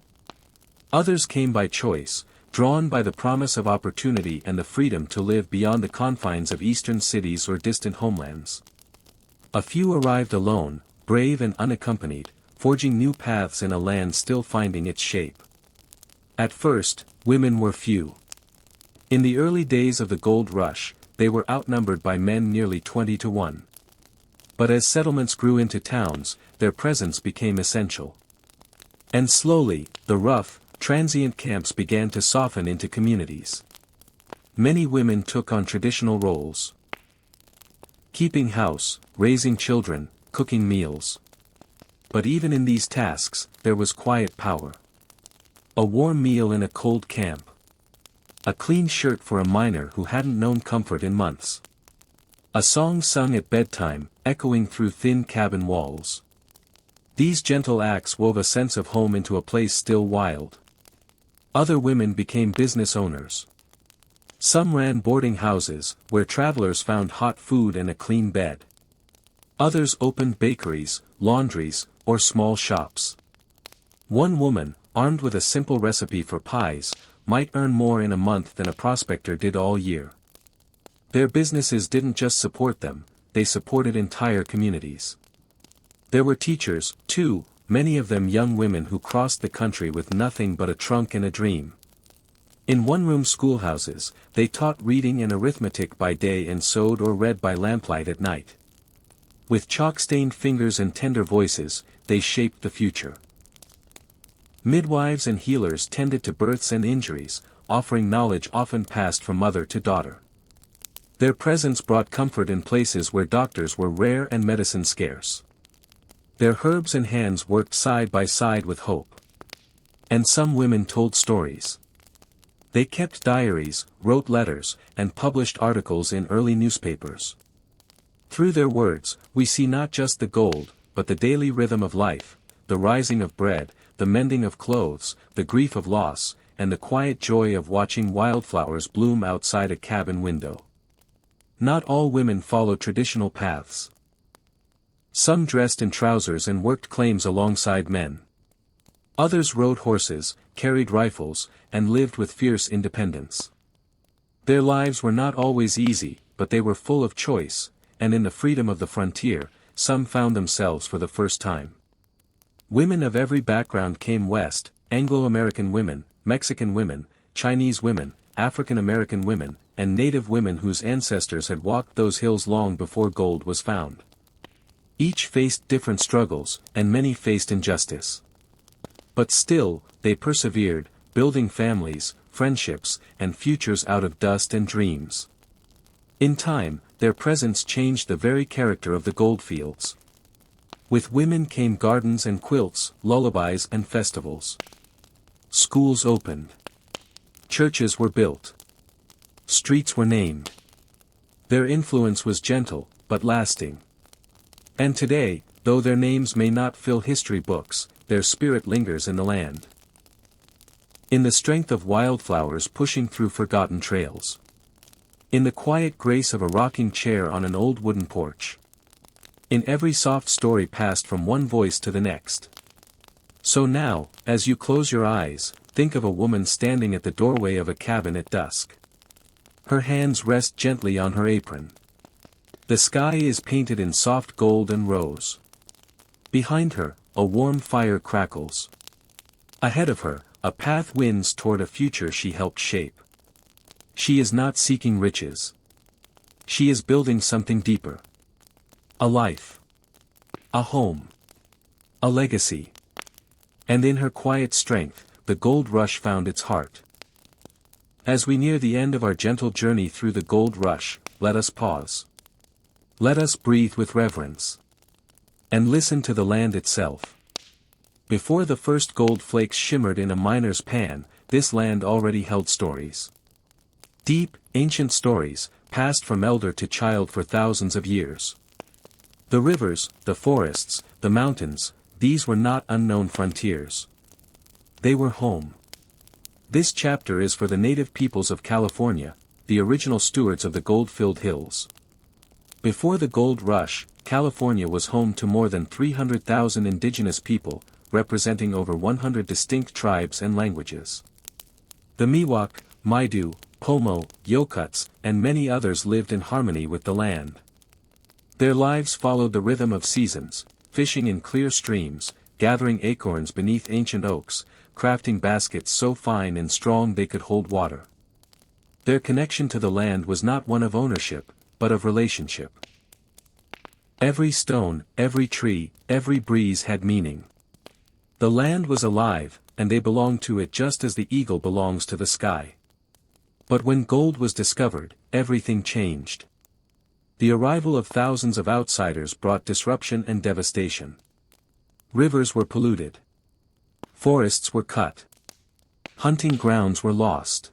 Others came by choice, drawn by the promise of opportunity and the freedom to live beyond the confines of eastern cities or distant homelands. A few arrived alone, brave and unaccompanied, forging new paths in a land still finding its shape. At first, women were few. In the early days of the gold rush, they were outnumbered by men nearly 20 to 1. But as settlements grew into towns, their presence became essential. And slowly, the rough, transient camps began to soften into communities. Many women took on traditional roles. Keeping house, raising children, cooking meals. But even in these tasks, there was quiet power. A warm meal in a cold camp. A clean shirt for a miner who hadn't known comfort in months. A song sung at bedtime, echoing through thin cabin walls. These gentle acts wove a sense of home into a place still wild. Other women became business owners. Some ran boarding houses, where travelers found hot food and a clean bed. Others opened bakeries, laundries, or small shops. One woman, armed with a simple recipe for pies, might earn more in a month than a prospector did all year. Their businesses didn't just support them, they supported entire communities. There were teachers, too, many of them young women who crossed the country with nothing but a trunk and a dream. In one-room schoolhouses, they taught reading and arithmetic by day and sewed or read by lamplight at night. With chalk-stained fingers and tender voices, they shaped the future. Midwives and healers tended to births and injuries, offering knowledge often passed from mother to daughter. Their presence brought comfort in places where doctors were rare and medicine scarce. Their herbs and hands worked side by side with hope. And some women told stories. They kept diaries, wrote letters, and published articles in early newspapers. Through their words, we see not just the gold, but the daily rhythm of life, the rising of bread, the mending of clothes, the grief of loss, and the quiet joy of watching wildflowers bloom outside a cabin window. Not all women followed traditional paths. Some dressed in trousers and worked claims alongside men. Others rode horses, carried rifles, and lived with fierce independence. Their lives were not always easy, but they were full of choice, and in the freedom of the frontier, some found themselves for the first time. Women of every background came west, Anglo-American women, Mexican women, Chinese women, African-American women, and Native women whose ancestors had walked those hills long before gold was found. Each faced different struggles, and many faced injustice. But still, they persevered, building families, friendships, and futures out of dust and dreams. In time, their presence changed the very character of the goldfields. With women came gardens and quilts, lullabies and festivals. Schools opened. Churches were built. Streets were named. Their influence was gentle, but lasting. And today, though their names may not fill history books, their spirit lingers in the land. In the strength of wildflowers pushing through forgotten trails. In the quiet grace of a rocking chair on an old wooden porch. In every soft story passed from one voice to the next. So now, as you close your eyes, think of a woman standing at the doorway of a cabin at dusk. Her hands rest gently on her apron. The sky is painted in soft gold and rose. Behind her, a warm fire crackles. Ahead of her, a path winds toward a future she helped shape. She is not seeking riches. She is building something deeper. A life. A home. A legacy. And in her quiet strength, the gold rush found its heart. As we near the end of our gentle journey through the gold rush, let us pause. Let us breathe with reverence. And listen to the land itself. Before the first gold flakes shimmered in a miner's pan, this land already held stories. Deep, ancient stories, passed from elder to child for thousands of years. The rivers, the forests, the mountains, these were not unknown frontiers. They were home. This chapter is for the native peoples of California, the original stewards of the gold-filled hills. Before the gold rush, California was home to more than 300,000 indigenous people, representing over 100 distinct tribes and languages. The Miwok, Maidu, Pomo, Yokuts, and many others lived in harmony with the land. Their lives followed the rhythm of seasons, fishing in clear streams, gathering acorns beneath ancient oaks, crafting baskets so fine and strong they could hold water. Their connection to the land was not one of ownership, but of relationship. Every stone, every tree, every breeze had meaning. The land was alive, and they belonged to it just as the eagle belongs to the sky. But when gold was discovered, everything changed. The arrival of thousands of outsiders brought disruption and devastation. Rivers were polluted. Forests were cut. Hunting grounds were lost.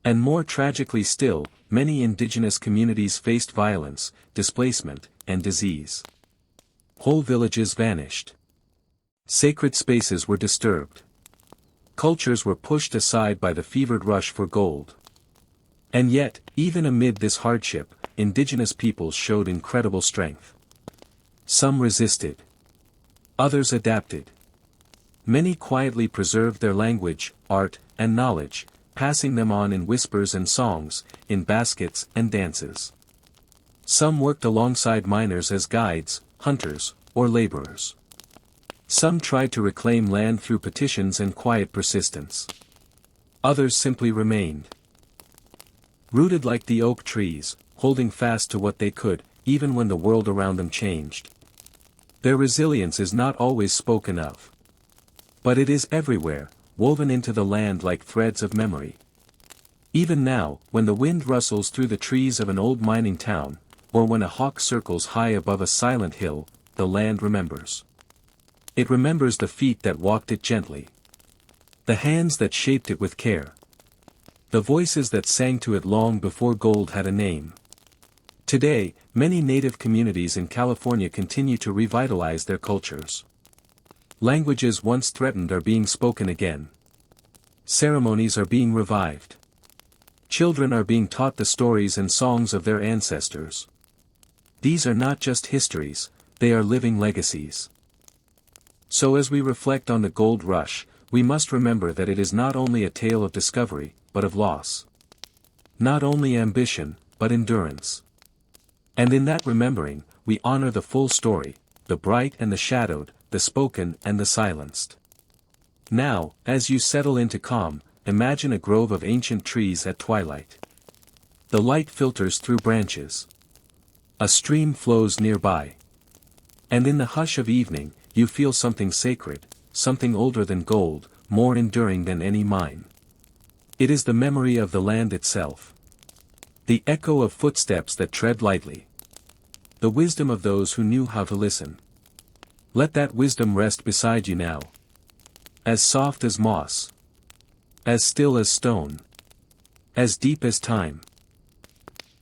And more tragically still, many indigenous communities faced violence, displacement, and disease. Whole villages vanished. Sacred spaces were disturbed. Cultures were pushed aside by the fevered rush for gold. And yet, even amid this hardship, indigenous peoples showed incredible strength. Some resisted. Others adapted. Many quietly preserved their language, art, and knowledge, passing them on in whispers and songs, in baskets and dances. Some worked alongside miners as guides, hunters, or laborers. Some tried to reclaim land through petitions and quiet persistence. Others simply remained. Rooted like the oak trees, holding fast to what they could, even when the world around them changed. Their resilience is not always spoken of. But it is everywhere, woven into the land like threads of memory. Even now, when the wind rustles through the trees of an old mining town, or when a hawk circles high above a silent hill, the land remembers. It remembers the feet that walked it gently. The hands that shaped it with care. The voices that sang to it long before gold had a name. Today, many native communities in California continue to revitalize their cultures. Languages once threatened are being spoken again. Ceremonies are being revived. Children are being taught the stories and songs of their ancestors. These are not just histories, they are living legacies. So as we reflect on the gold rush, we must remember that it is not only a tale of discovery, but of loss. Not only ambition, but endurance. And in that remembering, we honor the full story, the bright and the shadowed, the spoken and the silenced. Now, as you settle into calm, imagine a grove of ancient trees at twilight. The light filters through branches. A stream flows nearby. And in the hush of evening, you feel something sacred, something older than gold, more enduring than any mine. It is the memory of the land itself. The echo of footsteps that tread lightly. The wisdom of those who knew how to listen. Let that wisdom rest beside you now. As soft as moss. As still as stone. As deep as time.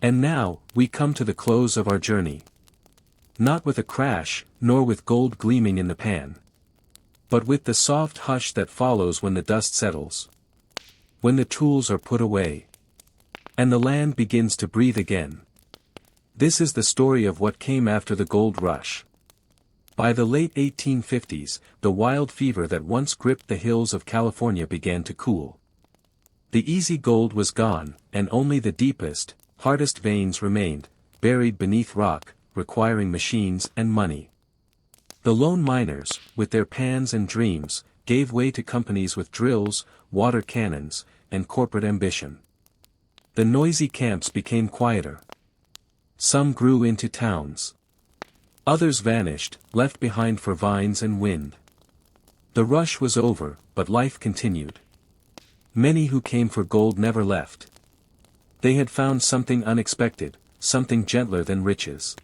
And now, we come to the close of our journey. Not with a crash, nor with gold gleaming in the pan. but with the soft hush that follows when the dust settles. When the tools are put away. And the land begins to breathe again. This is the story of what came after the gold rush. By the late 1850s, the wild fever that once gripped the hills of California began to cool. The easy gold was gone, and only the deepest, hardest veins remained, buried beneath rock, requiring machines and money. The lone miners, with their pans and dreams, gave way to companies with drills, water cannons, and corporate ambition. The noisy camps became quieter. Some grew into towns. Others vanished, left behind for vines and wind. The rush was over, but life continued. Many who came for gold never left. They had found something unexpected, something gentler than riches.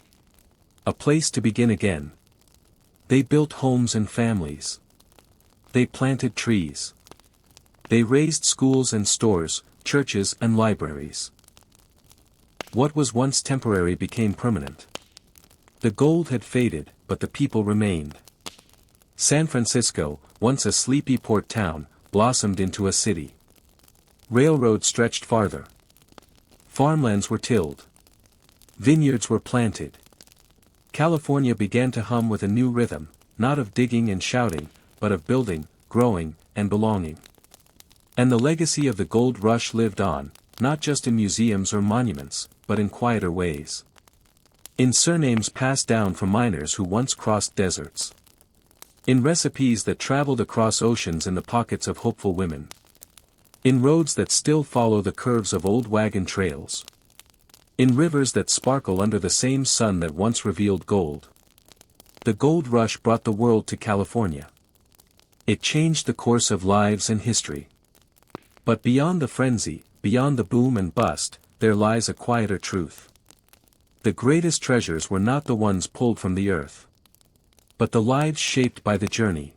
A place to begin again. They built homes and families. They planted trees. They raised schools and stores, churches and libraries. What was once temporary became permanent. The gold had faded, but the people remained. San Francisco, once a sleepy port town, blossomed into a city. Railroads stretched farther. Farmlands were tilled. Vineyards were planted. California began to hum with a new rhythm, not of digging and shouting, but of building, growing, and belonging. And the legacy of the gold rush lived on, not just in museums or monuments, but in quieter ways. In surnames passed down from miners who once crossed deserts. In recipes that traveled across oceans in the pockets of hopeful women. In roads that still follow the curves of old wagon trails. In rivers that sparkle under the same sun that once revealed gold. The gold rush brought the world to California. It changed the course of lives and history. But beyond the frenzy, beyond the boom and bust, there lies a quieter truth. The greatest treasures were not the ones pulled from the earth, but the lives shaped by the journey.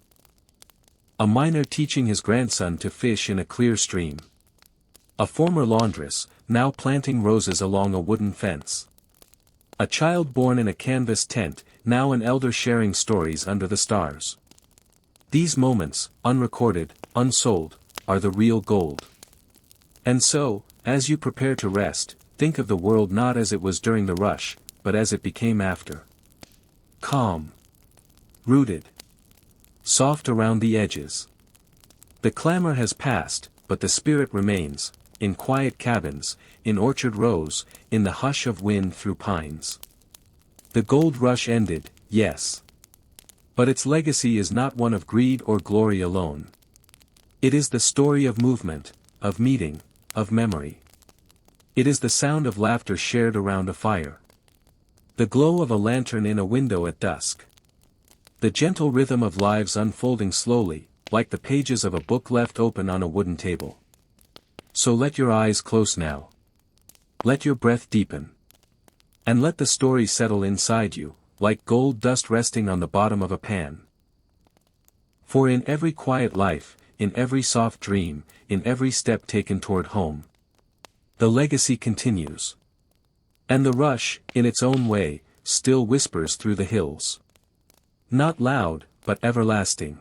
A miner teaching his grandson to fish in a clear stream. A former laundress, now planting roses along a wooden fence. A child born in a canvas tent, now an elder sharing stories under the stars. These moments, unrecorded, unsold, are the real gold. And so, as you prepare to rest, think of the world not as it was during the rush, but as it became after. Calm. Rooted. Soft around the edges. The clamor has passed, but the spirit remains, in quiet cabins, in orchard rows, in the hush of wind through pines. The gold rush ended, yes. But its legacy is not one of greed or glory alone. It is the story of movement, of meeting, of memory. It is the sound of laughter shared around a fire. The glow of a lantern in a window at dusk. The gentle rhythm of lives unfolding slowly, like the pages of a book left open on a wooden table. So let your eyes close now. Let your breath deepen. And let the story settle inside you, like gold dust resting on the bottom of a pan. For in every quiet life, in every soft dream, in every step taken toward home, the legacy continues. And the rush, in its own way, still whispers through the hills. Not loud, but everlasting.